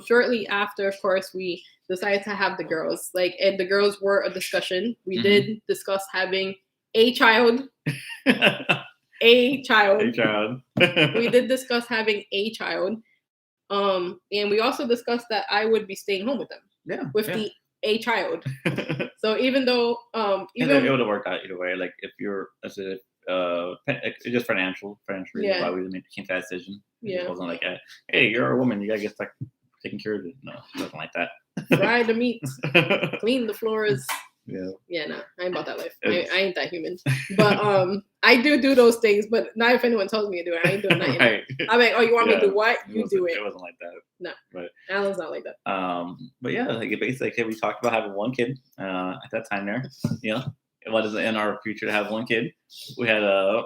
Shortly after, of course, we decided to have the girls. And the girls were a discussion. We did discuss having a child. A child. We did discuss having a child. And we also discussed that I would be staying home with them. Yeah. With a child. So even though it would have worked out either way. If you're just financially why we made that decision. It wasn't hey, you're a woman, you gotta get taking care of it. No, it wasn't like that. Fry the meat, clean the floors. Yeah, no, I ain't about that life. I ain't that human. But I do those things, but not if anyone tells me to do it. I ain't doing nothing. Right. I'm like, oh, you want me to do what? You do it. It wasn't like that. No. But Alan's not like that. But yeah, basically we talked about having one kid at that time there. It wasn't in our future to have one kid. We had a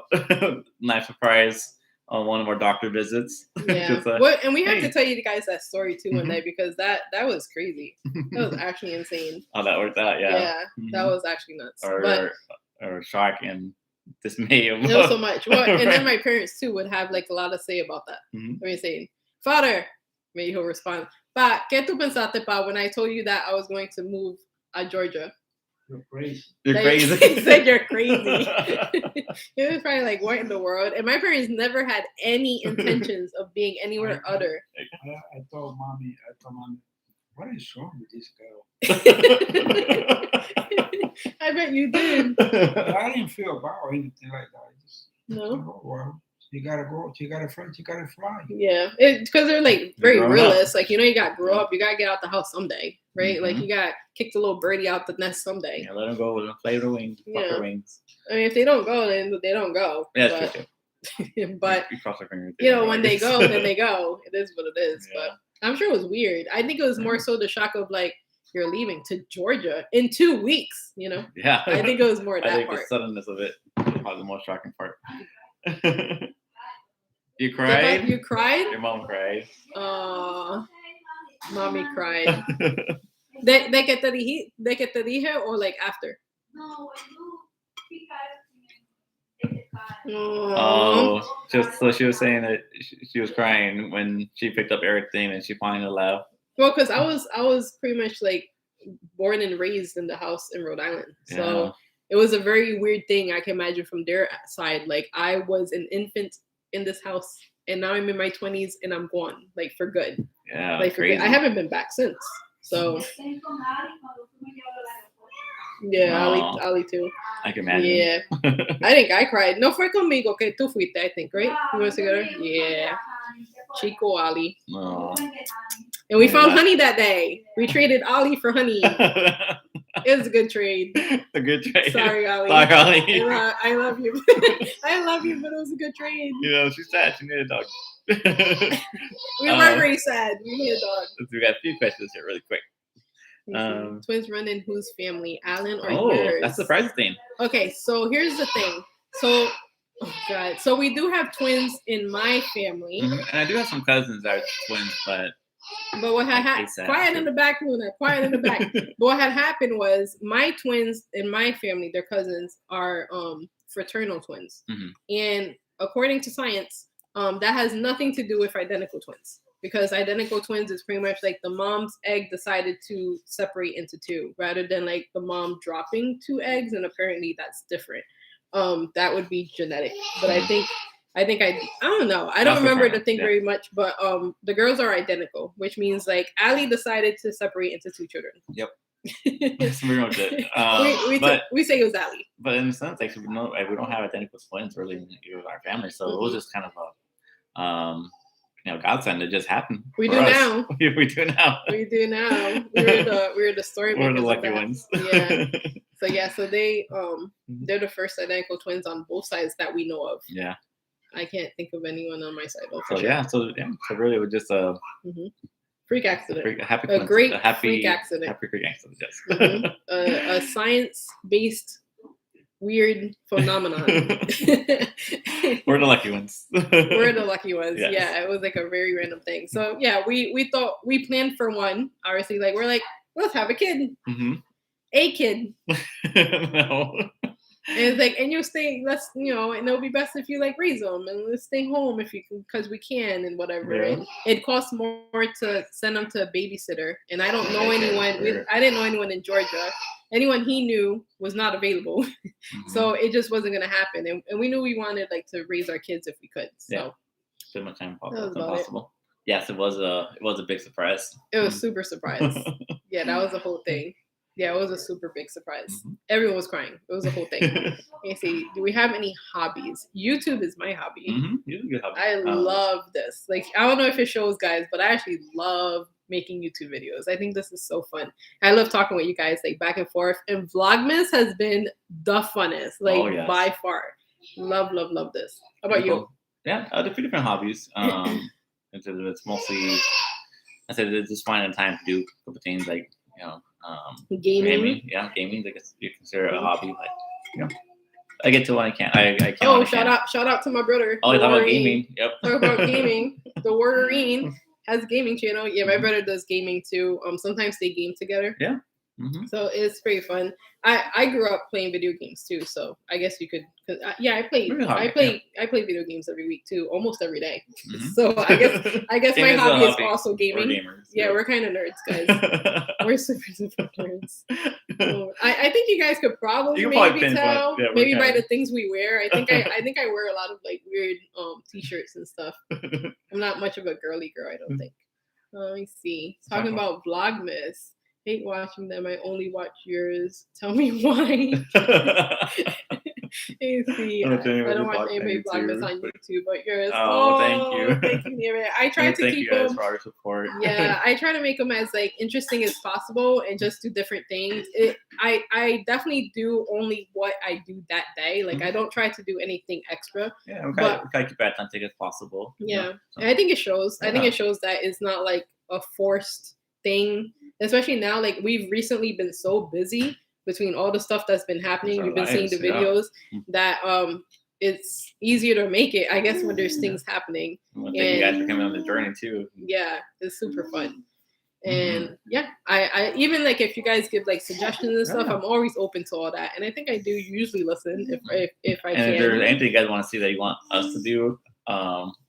nice surprise on one of our doctor visits. Yeah. And we have to tell you guys that story too one day because that was crazy. That was actually insane. Oh, that worked out. Yeah. Yeah, that was actually nuts. Or shock and dismay. It was so much. Well, and then my parents too would have like a lot to say about that. I mean, saying, "Father," maybe he'll respond, "Pa, ¿qué tú pensaste, pa, when I told you that I was going to move to Georgia?" You're crazy. You're crazy. He said you're crazy. It was probably like, what in the world? And my parents never had any intentions of being anywhere other. I told mommy, what is wrong with this girl? I bet you did. I didn't feel bad or anything like that. No. Well, you gotta go. You gotta fly. Yeah, because they're like very realist. Like, you gotta grow up. You gotta get out the house someday, right? Like, you gotta kick the little birdie out the nest someday. Yeah, let them go. Let them play with the wings. Their wings. I mean, if they don't go, then they don't go. Yeah, that's true. But when they go, then they go. It is what it is. Yeah. But I'm sure it was weird. I think it was more so the shock of like, you're leaving to Georgia in 2 weeks. Yeah. I think it was more that part. The suddenness of it was probably the most shocking part. You cried? You cried? Your mom cried. Mommy cried. ¿De que te dije or like after? No, just so she was saying that she was crying when she picked up everything and she finally left. Well, because I was pretty much like born and raised in the house in Rhode Island, so it was a very weird thing. I can imagine from their side. Like, I was an infant in this house, and now I'm in my 20s, and I'm gone, like, for good. Yeah, like, crazy. I haven't been back since. So yeah, Ali too. I can imagine. Yeah, I think I cried. No fue conmigo que tú fuiste, I think, right? You went together? Yeah. Chico Ali. Oh. And we found honey that day. We traded Ali for honey. It was a good trade. A good trade. Sorry, Ali. I love you. I love you, but it was a good trade. She's sad. She needed a dog. We were very sad. We need a dog. We got a few questions here really quick. Twins run in whose family? Alan or yours? That's the surprising thing. Okay, so here's the thing. So, oh God. So we do have twins in my family. And I do have some cousins that are twins, but what had happened? Quiet in the back, Luna. Quiet in the back. But what had happened was my twins in my family, their cousins, are fraternal twins, and according to science, that has nothing to do with identical twins. Because identical twins is pretty much like the mom's egg decided to separate into two rather than like the mom dropping 2 eggs, and apparently that's different. That would be genetic. But I don't know. I don't remember the thing very much, but the girls are identical, which means like Ali decided to separate into 2 children. Yep. That's pretty much it. We say it was Ali. But in a sense, like, we don't have identical twins really in our family, so it was just kind of a godsend. It just happened. We do now. We do now. We do now. We're the story. We're the lucky ones. Yeah. So they they're the first identical twins on both sides that we know of. Yeah. I can't think of anyone on my side. So really it was just a freak accident. Happy freak accident. Happy freak accident, yes. A science-based weird phenomenon. We're the lucky ones. We're the lucky ones. Yes. Yeah, it was like a very random thing. So yeah, we thought we planned for one. Obviously, like we're like, let's have a kid. A kid. No. And it's like, and you'll stay. And it'll be best if you like raise them, and let's stay home if you can, because we can, and whatever. Yeah. And it costs more to send them to a babysitter, and I don't know anyone. I didn't know anyone in Georgia. Anyone he knew was not available, so it just wasn't gonna happen. And we knew we wanted like to raise our kids if we could. So pretty much impossible. Yes, it was a big surprise. It was super surprise. Yeah, that was the whole thing. Yeah, it was a super big surprise. Everyone was crying. It was a whole thing. Let me see. Do we have any hobbies? YouTube is my hobby. It's a good hobby. I love this. Like, I don't know if it shows guys, but I actually love making YouTube videos. I think this is so fun. I love talking with you guys, like back and forth. And Vlogmas has been the funnest, like by far. Love this. How about you? Yeah, a few different hobbies. It's mostly, I said, it's just finding time to do a couple things like, gaming. Gaming. I guess you consider it a hobby, like, I get to when I can't. I can't. Oh, shout out to my brother. Oh, you talk about gaming. Yep. Talk about gaming. The Warriorine has a gaming channel. Yeah, my brother does gaming too. Sometimes they game together. Yeah. So it's pretty fun. I grew up playing video games too, so I guess you could. I play video games every week too, almost every day. So I guess my hobby is also gaming. Gamers, yeah, we're kind of nerds, guys. We're super nerds. So I think you guys could probably tell maybe by the things we wear. I think I wear a lot of like weird t-shirts and stuff. I'm not much of a girly girl, I don't think. Let me see. Talking about Vlogmas. Hate watching them. I only watch yours. Tell me why. I don't watch anybody Vlogmas on YouTube, but yours. Oh, thank you. Thank you, Nira. I try to keep them. For our support. Yeah, I try to make them as like interesting as possible and just do different things. I definitely do only what I do that day. Like I don't try to do anything extra. Yeah, we try to keep it authentic as possible. Yeah, so. And I think it shows. I think it shows that it's not like a forced thing. Especially now, like we've recently been so busy between all the stuff that's been happening. We've been seeing the videos that it's easier to make it, I guess, when there's things happening. Well, thank you guys for coming on the journey too. Yeah, it's super fun. And I even like if you guys give like suggestions and stuff, I'm always open to all that. And I think I do usually listen if I can. And if there's anything you guys want to see that you want us to do,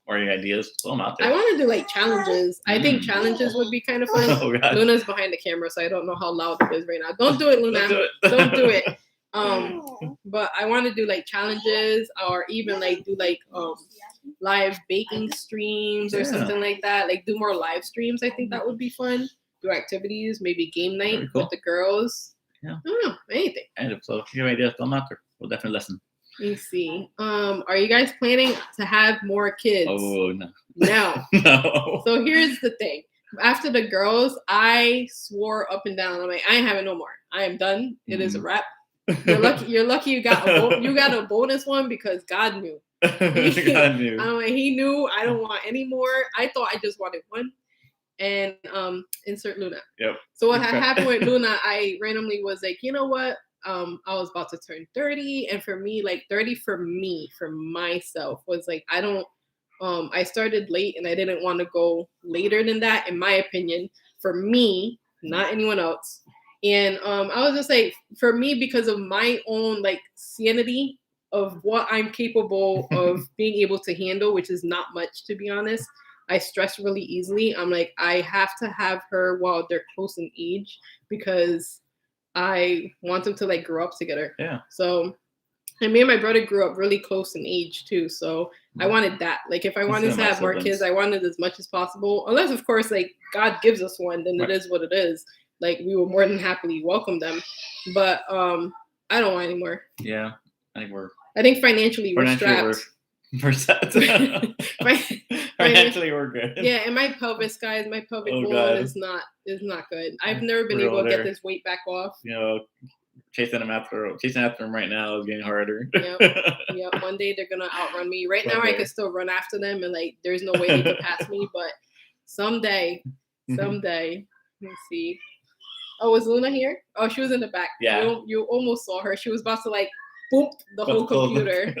or any ideas, throw them out there. I want to do like challenges. I think challenges would be kind of fun. Luna's behind the camera, so I don't know how loud it is right now. Don't do it, Luna. Don't do it. But I want to do like challenges or even like do like live baking streams or something like that. Like do more live streams. I think that would be fun. Do activities, maybe game night with the girls. Yeah. I don't know, anything. And so if you have ideas, throw them out there. We'll definitely listen. Let me see. Are you guys planning to have more kids? Oh, no. No. So here's the thing. After the girls, I swore up and down. I'm like, I ain't having no more. I am done. It is a wrap. You're lucky you got a bonus one because God knew. God knew. I'm like, he knew I don't want any more. I thought I just wanted one. And insert Luna. Yep. So what had happened with Luna, I randomly was like, you know what? I was about to turn 30, and for me, like 30 for myself was like I started late and I didn't want to go later than that, in my opinion, for me, not anyone else. And I was just like, for me, because of my own like sanity of what I'm capable of being able to handle, which is not much, to be honest. I stress really easily. I'm like, I have to have her while they're close in age because I want them to like grow up together. Yeah. So, and me and my brother grew up really close in age too. So I wanted that. Like if I wanted to have more kids, I wanted as much as possible. Unless of course, like God gives us one, then it is what it is. Like we will more than happily welcome them. But I don't want any more. Yeah. I think financially we're strapped. We're set. Financially, we're good. Yeah, and my pelvis, guys, my pelvic bone is not good. I've never been able to get this weight back off. You know, chasing after them right now is getting harder. Yep. One day they're gonna outrun me. Right now, I can still run after them, and like, there's no way they can pass me. But someday. Let me see. Oh, was Luna here? Oh, she was in the back. Yeah. You almost saw her. She was about to like. Boop, the whole computer.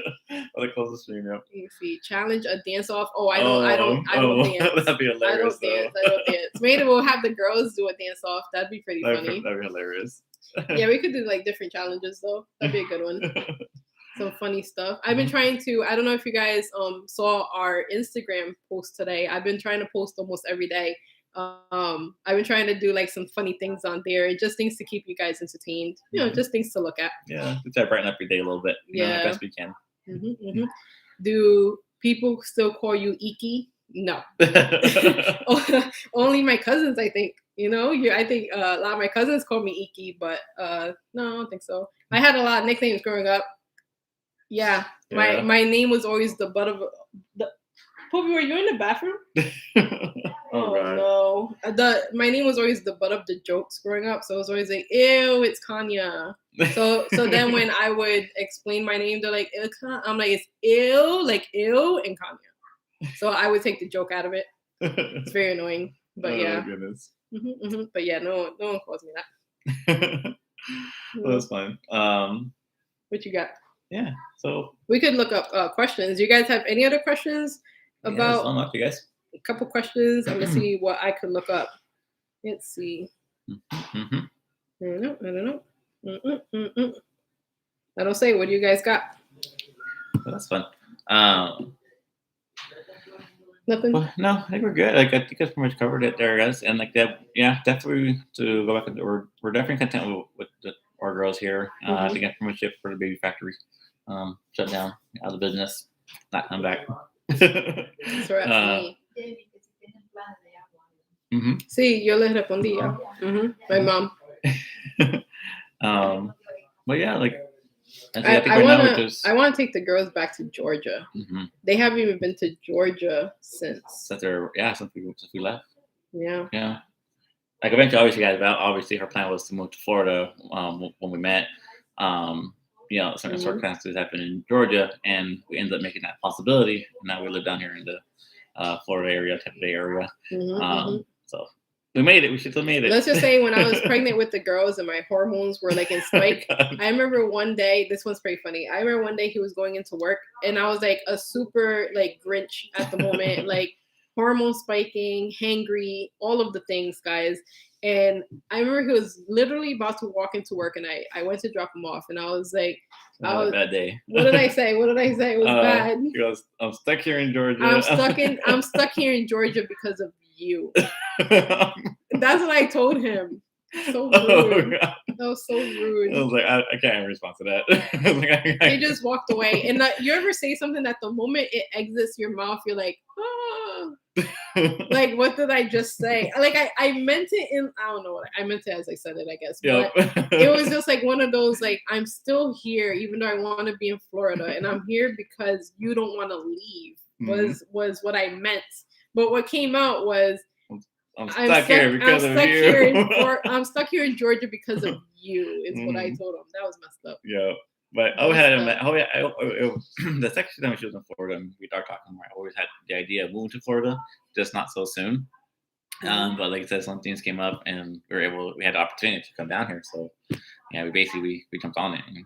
Close the stream, yeah. Let me see. Challenge a dance off. Oh, I don't dance. That'd be hilarious. I don't dance. Maybe we'll have the girls do a dance off. That'd be pretty funny. That'd be hilarious. Yeah, we could do like different challenges though. That'd be a good one. Some funny stuff. I've been trying to, I don't know if you guys saw our Instagram post today. I've been trying to post almost every day. I've been trying to do like some funny things on there, just things to keep you guys entertained. You know, just things to look at. Yeah, to try to brighten up your day a little bit. The best we can. Do people still call you Iki? No. Only my cousins, I think. You know, I think a lot of my cousins call me Iki, but no, I don't think so. I had a lot of nicknames growing up. Yeah. My name was always the butt of the. Poopy, were you in the bathroom? Oh no! My name was always the butt of the jokes growing up, so it was always like, "Ew, it's Kanya." So then when I would explain my name, they're like, I'm like, it's ew, like ew, and Kanya. So I would take the joke out of it. It's very annoying, but yeah. Goodness. But yeah, no one calls me that. Well, that's fine. What you got? yeah. So we could look up questions. You guys have any other questions about? Yeah, you guys. A couple questions. I'm gonna see what I could look up. Let's see. Mm-hmm. I don't know. I don't say. What do you guys got? Well, that's fun. Nothing. Well, no, I think we're good. Like I think that's pretty much covered it there, guys. And like that, yeah, definitely to go back and we're definitely content with our girls here. I think that's pretty much it for the baby factory. Shut down, out of business, not come back. That's right. Sí, yo les respondía. My mom. But yeah, like I want to take the girls back to Georgia. They haven't even been to Georgia since since we left. Yeah. Like eventually, obviously, her plan was to move to Florida when we met. Certain circumstances happened in Georgia, and we ended up making that possibility. And now we live down here in the Florida area, Tampa Bay area. So we made it. We should have made it. Let's just say when I was pregnant with the girls and my hormones were like in spike, I remember one day, this one's pretty funny. I remember one day he was going into work and I was like a super like Grinch at the moment, like hormone spiking, hangry, all of the things, guys. And I remember he was literally about to walk into work and I went to drop him off and I was like, a bad day. What did I say? It was bad. He goes, I'm stuck here in Georgia. I'm stuck here in Georgia because of you. That's what I told him. So rude. That was so rude. I was like, I can't respond to that. He just walked away. And you ever say something that the moment it exits your mouth, you're like, oh. Like, what did I just say? Like, I meant it I don't know what I meant it as I said it, I guess. But it was just like one of those, like, I'm still here, even though I want to be in Florida. And I'm here because you don't want to leave, was what I meant. But what came out was, I'm stuck here because of you. I'm stuck here in Georgia because of you, is what I told him. That was messed up. Yeah. But the second time she was in Florida and we started talking more, I always had the idea of moving to Florida, just not so soon. But like I said, some things came up and we had the opportunity to come down here. So yeah, we jumped on it and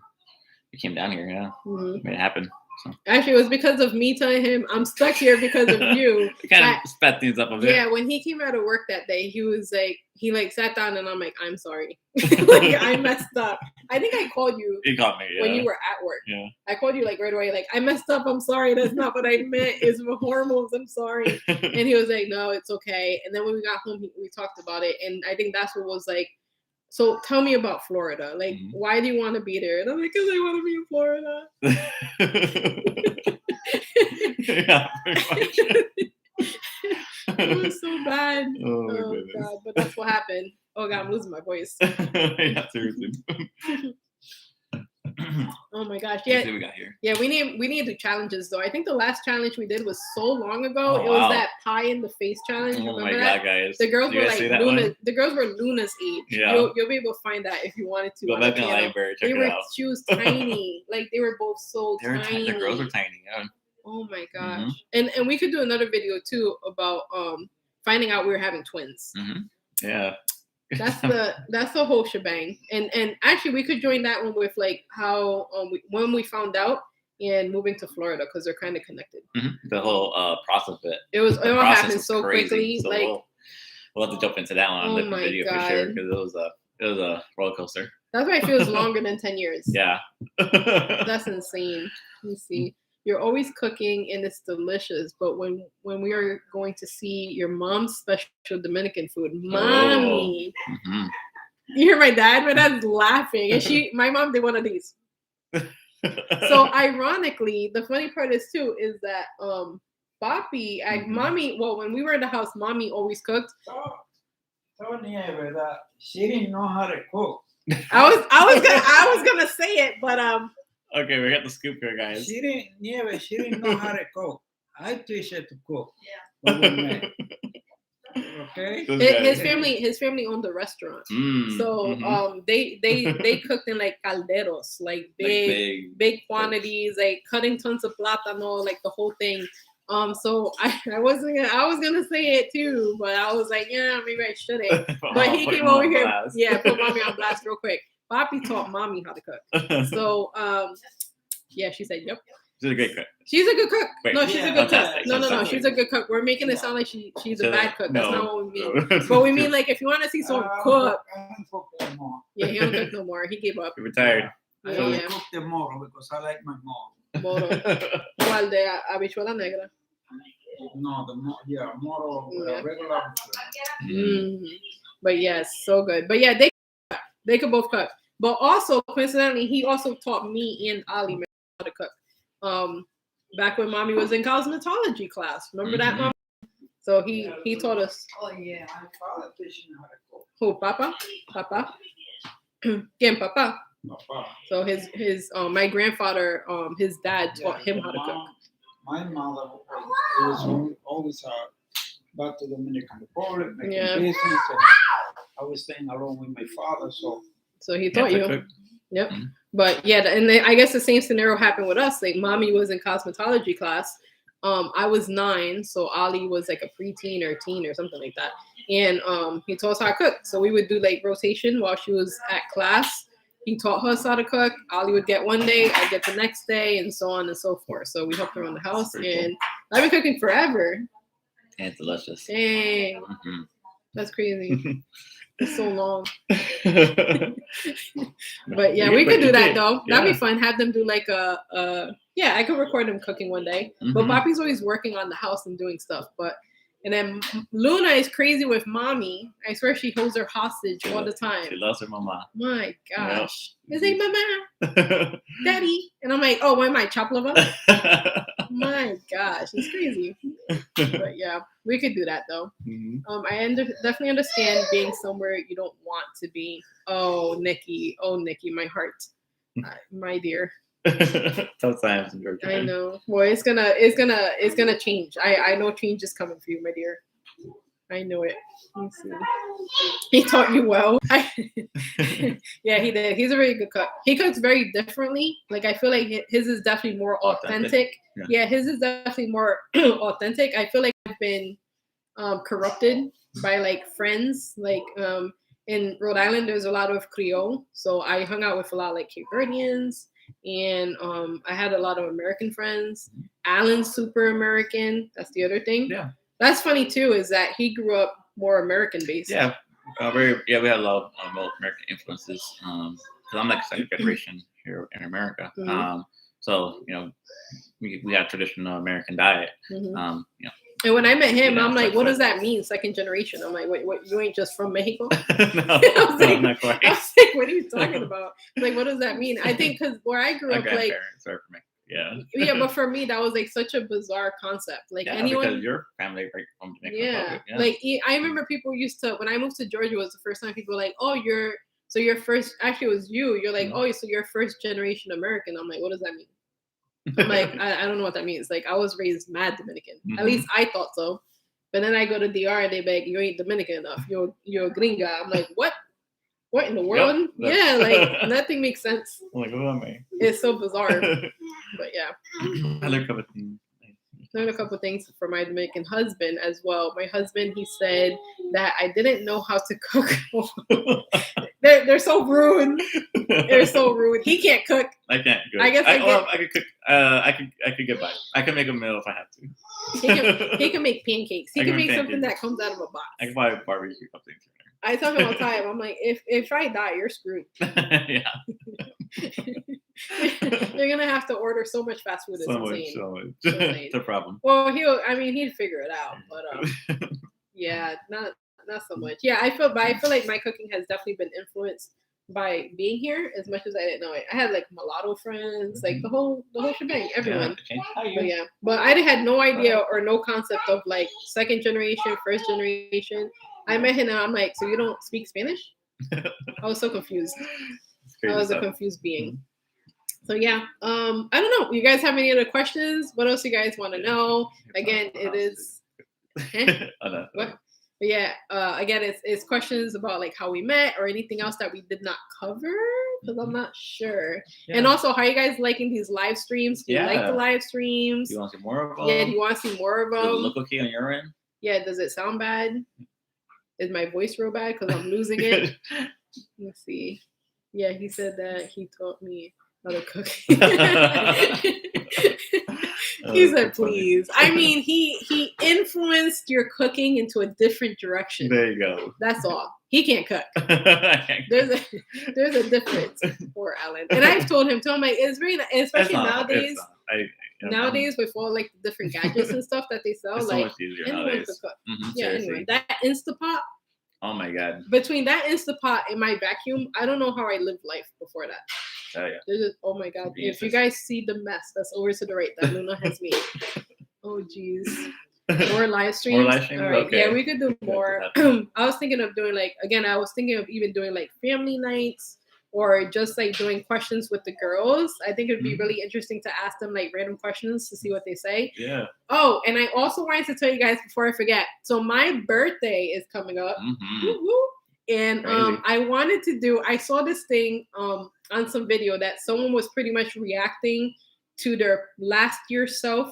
we came down here, made it happen. So. Actually, it was because of me telling him I'm stuck here because of you. We kind of sped things up a bit. Yeah, when he came out of work that day, he was like, he sat down and I'm like, I'm sorry. Like, I messed up. I think I called you. You called me, when you were at work. Yeah. I called you like right away, like, I messed up. I'm sorry. That's not what I meant. It's my hormones. I'm sorry. And he was like, no, it's okay. And then when we got home, we talked about it. And I think that's what was like, so tell me about Florida. Like, why do you want to be there? And I'm like, because I want to be in Florida. Yeah, pretty much. It was so bad. Oh God, but that's what happened. Oh God, I'm losing my voice. Yeah, seriously. Oh my gosh. Yeah. We got here. Yeah, we need the challenges though. I think the last challenge we did was so long ago. It was that pie in the face challenge. Oh Remember my God, guys. The girls were like the girls were Luna's age. Yeah. You'll be able to find that if you wanted to. Go back in the library, check it out. She was tiny. Like they were both so tiny. The girls were tiny, yeah. Oh my gosh. And we could do another video too about finding out we were having twins. Yeah. That's the whole shebang. And actually we could join that one with like how when we found out and moving to Florida because they're kind of connected. The whole process of it. It all happened so quickly. So like we'll have to jump into that one on the video for sure because it was a roller coaster. That's why it feels longer than 10 years. Yeah. That's insane. Let me see. You're always cooking and it's delicious, but when we are going to see your mom's special Dominican food, mommy, you hear my dad? My dad's laughing, and my mom did one of these. So ironically, the funny part is that Papi, mommy. Well, when we were in the house, mommy always cooked. She didn't know how to cook. I was gonna say it, but Okay, we got the scoop here, guys. She didn't know how to cook. I teach her to cook. Yeah. Okay. His family owned a restaurant. So they cooked in like calderos, like big quantities, like cutting tons of plátano, like the whole thing. So I was gonna say it too, but I was like, yeah, maybe I shouldn't. But he came over here. Yeah, put mommy on blast real quick. Papi taught mommy how to cook. So Yeah, she said, yep. She's a great cook. She's a good cook. Wait, no, she's a good cook. No. She's She's a good cook. We're making it sound like she's a bad cook. That's not what we mean. No. But we mean like if you want to see someone cook. I don't cook anymore. Yeah, he don't cook no more. He gave up. He retired. I only cook the moro because I like my moro. Moro. ¿Cuál de habichuela negra? No, moro regular. But yes, so good. But yeah, they could both cook. But also, coincidentally, he also taught me and Ali how to cook. Back when Mommy was in cosmetology class. Remember that, Mom? So he taught us. Oh yeah, my father teaching me how to cook. Who, Papa? Papa? ¿Quién, Papa? Papa. So his my grandfather, his dad taught him how to cook. My mother was always back to Dominican Republic, making business, and I was staying alone with my father, so he taught you. Yep. But yeah, and I guess the same scenario happened with us. Like Mommy was in cosmetology class. I was 9, so Ali was like a preteen or teen or something like that. And he taught us how to cook. So we would do like rotation while she was at class. He taught us how to cook. Ali would get one day, I'd get the next day, and so on and so forth. So we helped around the house, and I've been cooking forever. And delicious. Dang. That's crazy. It's so long. But yeah, we could do that though. That'd be fun. Have them do like I could record them cooking one day. But Papi's always working on the house and doing stuff. And then Luna is crazy with Mommy. I swear she holds her hostage all the time. She loves her mama. My gosh. Is it Mama? Daddy? And I'm like, oh, why am I chop lover? My gosh, it's crazy. But yeah, we could do that though. I definitely understand being somewhere you don't want to be. Oh, Nikki, my heart, my dear. Sometimes in Georgia. I know. Well, it's gonna change. I know change is coming for you, my dear. I know it. Let's see. He taught you well. Yeah, he did. He's a really good cook. He cooks very differently. Like I feel like his is definitely more authentic. Yeah, his is definitely more authentic. I feel like I've been corrupted by like friends. Like in Rhode Island, there's a lot of Creole, so I hung out with a lot of like Cape Verdeans. And I had a lot of American friends. Alan's super American. That's the other thing. Yeah. That's funny too, is that he grew up more American based. Yeah. We had a lot of American influences. Because I'm like second generation here in America. So, we got traditional American diet. And when I met him, I'm like, what does that mean, second generation? I'm like, wait, what, you ain't just from Mexico? No, not quite. I was like, what are you talking about? Like, what does that mean? I think because where I grew up, like, but for me, that was like such a bizarre concept. Like anyone, because your family right from Dominican Republic. Like I remember people used to, when I moved to Georgia, was the first time people were like, oh, you're first, actually it was you. You're like, oh, so you're first generation American. I'm like, what does that mean? I'm like, I don't know what that means. Like, I was raised mad Dominican. At least I thought so. But then I go to DR and they be like, you ain't Dominican enough. You're a gringa. I'm like, what? What in the world? Yeah, like nothing makes sense. I'm like, what am I? It's so bizarre. But yeah. I learned a couple things. Learned a couple things from my Dominican husband as well. My husband, he said that I didn't know how to cook. They're so rude. They're so rude. He can't cook. I can't cook. I guess I could cook. I could get by. I can make a meal if I have to. He can make pancakes. He can make something that comes out of a box. I can buy a barbecue something. I tell him all the time. I'm like, if I die, you're screwed. Yeah. You're gonna have to order so much fast food. It's insane. So much. It's a problem. Well, he'd figure it out, but yeah, not so much. Yeah, I feel like my cooking has definitely been influenced by being here as much as I didn't know it. I had like mulatto friends, like the whole shebang, everyone. But I had no idea or no concept of like second generation, first generation. I met him and I'm like, so you don't speak Spanish? I was so confused. I was a confused being. So yeah, I don't know. You guys have any other questions? What else you guys want to know? Again, it is. What? But yeah, again, it's questions about like how we met or anything else that we did not cover because I'm not sure. Yeah. And also, how are you guys liking these live streams? Do you like the live streams? Do you want to see more of them? Yeah, do you want to see more of them? Does it look okay on your end? Yeah, does it sound bad? Is my voice real bad because I'm losing it? Let's see. Yeah, he said that he taught me. how to cook. He said, please. I mean, he influenced your cooking into a different direction. There you go. That's all. He can't cook. There's a difference for Alan. And I've told him, like, it's really, especially nowadays. Nowadays, with all like the different gadgets and stuff that they sell, it's like so much easier nowadays. Yeah, anyway, that Instapot. Oh my God. Between that Instapot and my vacuum, I don't know how I lived life before that. Oh yeah. Just, oh my God. If you guys see the mess that's over to the right that Luna has made. Oh geez. More live streams. More live streams? All right. Okay. Yeah, we could do more. I was thinking of doing I was thinking of even doing like family nights or just like doing questions with the girls. I think it'd be really interesting to ask them like random questions to see what they say. Yeah. Oh, and I also wanted to tell you guys before I forget. So my birthday is coming up. And I wanted to do, I saw this thing on some video that someone was pretty much reacting to their last year self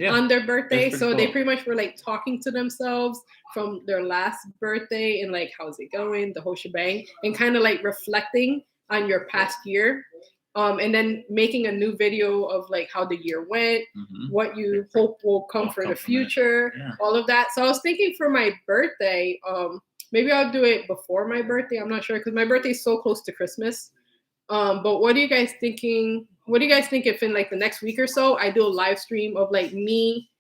on their birthday. So they pretty much were like talking to themselves from their last birthday and like, how's it going? The whole shebang, and kind of like reflecting on your past year. And then making a new video of like how the year went, what you hope will come for the future, all of that. So I was thinking for my birthday, maybe I'll do it before my birthday. I'm not sure because my birthday is so close to Christmas. But what are you guys thinking? What do you guys think if in like the next week or so I do a live stream of like me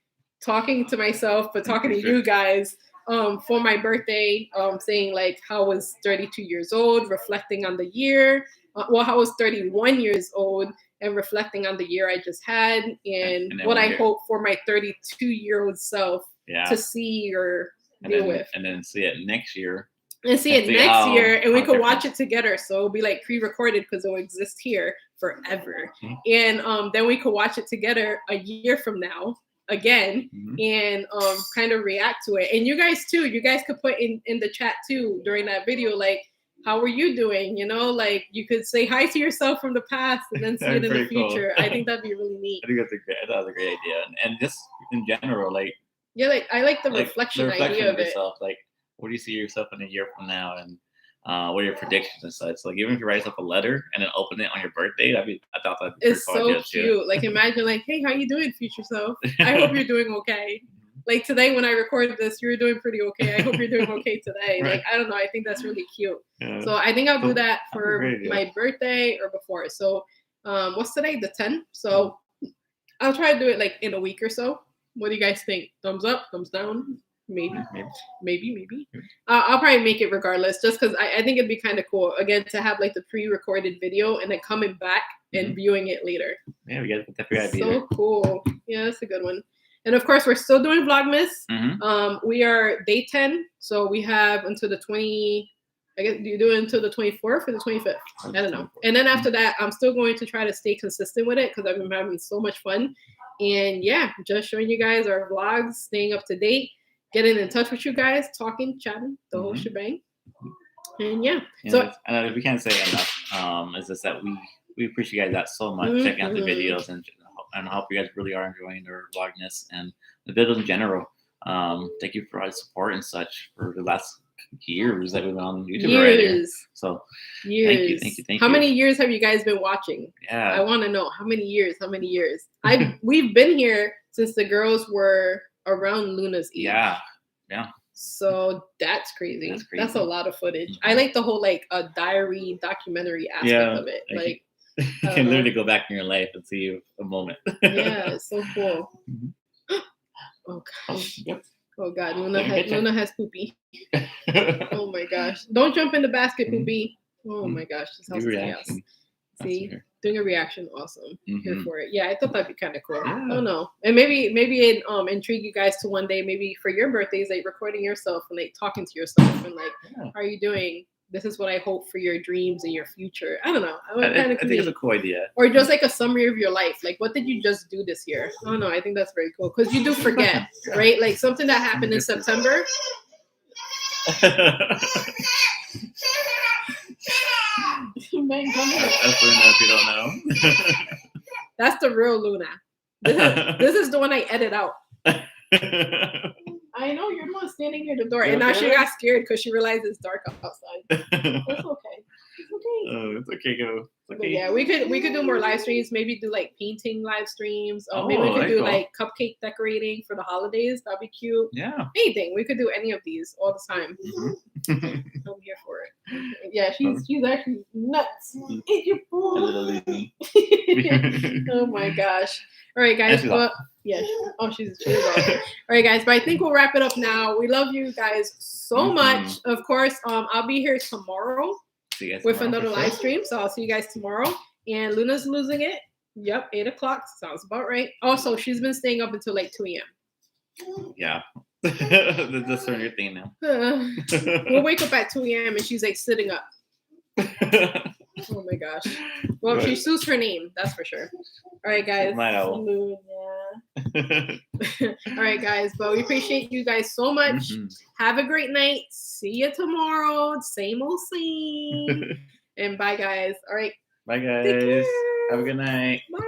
talking to myself, but talking to you guys for my birthday, saying like how I was 32 years old, reflecting on the year. How I was 31 years old and reflecting on the year I just had and what I hope for my 32-year-old self to see or deal with. And then see it next year. And see it next year, and we could watch it together. So it'll be like pre-recorded because it will exist here forever. And then we could watch it together a year from now again and kind of react to it. And you guys too, you guys could put in the chat too during that video, like, how are you doing? You know, like you could say hi to yourself from the past and then see it in the future. Cool. I think that'd be really neat. I think that's a great idea. And just in general, like, yeah, like I like the reflection idea of yourself. Like, what do you see yourself in a year from now, and what are your predictions and such? Like, even if you write yourself a letter and then open it on your birthday, I thought that'd be it's so cute. Like, imagine, like, hey, how you doing, future self? I hope you're doing okay. Like today, when I recorded this, you were doing pretty okay. I hope you're doing okay today. Like, I don't know. I think that's really cute. Yeah. So I think I'll do that for my birthday or before. So what's today? The 10th. So I'll try to do it like in a week or so. What do you guys think? Thumbs up? Thumbs down? Maybe. I'll probably make it regardless, just because I think it'd be kind of cool again to have like the pre-recorded video and then coming back and viewing it later. Yeah, we got the idea. So cool. Yeah, that's a good one. And of course, we're still doing Vlogmas. We are day 10, so we have until the 20. I guess you do it until the 24th or the 25th. I don't know. And then after that, I'm still going to try to stay consistent with it because I've been having so much fun. And yeah, just showing you guys our vlogs, staying up to date, getting in touch with you guys, talking, chatting, the whole shebang. And yeah. So and we can't say enough. Is just that we appreciate you guys that so much, checking out the videos and I hope you guys really are enjoying our Vlogmas and the videos in general. Thank you for all the support and such for the last years that we've been on YouTube already. So years. Thank you. How many years have you guys been watching? Yeah. I want to know how many years. We've been here since the girls were around Luna's age. Yeah. So that's crazy. That's a lot of footage. I like the whole like a diary documentary aspect of it. Like you can literally go back in your life and see a moment. Yeah, it's so cool. Oh gosh. Oh god, Luna has poopy. Oh my gosh. Don't jump in the basket, poopy. Oh my gosh, this house is chaos. See? Doing a reaction, awesome. Here for it. Yeah, I thought that'd be kind of cool. Yeah. I don't know. And maybe it intrigue you guys to one day, maybe for your birthdays, like recording yourself and like talking to yourself and like, how are you doing? This is what I hope for your dreams and your future. I don't know. I think it's a cool idea. Or just like a summary of your life. Like, what did you just do this year? I don't know. I think that's very cool. Because you do forget, right? Like something that happened in September. Man, come here. That's Luna if you don't know. That's the real Luna. This is the one I edit out. I know, you're the one standing near the door. And now she got scared because she realized it's dark outside. It's okay. It's okay. It's okay, go. Okay. Yeah, we could do more live streams. Maybe do like painting live streams. Maybe we could do like cupcake decorating for the holidays. That'd be cute. Yeah. Anything. We could do any of these all the time. I'm here for it. Yeah, she's actually nuts. Eat your food. Oh my gosh. All right, guys. But yeah. Oh, she's off. All right, guys. But I think we'll wrap it up now. We love you guys so much. Of course, I'll be here tomorrow. With another live stream. So I'll see you guys tomorrow. And Luna's losing it. Yep, 8 o'clock. Sounds about right. Also, she's been staying up until like 2 a.m. Yeah. That's sort of your thing now. We'll wake up at 2 a.m. and she's like sitting up. Oh my gosh. Well, she sues her name, that's for sure. All right, guys. Luna. All right, guys. But we appreciate you guys so much. Have a great night. See you tomorrow. Same old same. And bye, guys. All right. Bye, guys. Have a good night. Bye.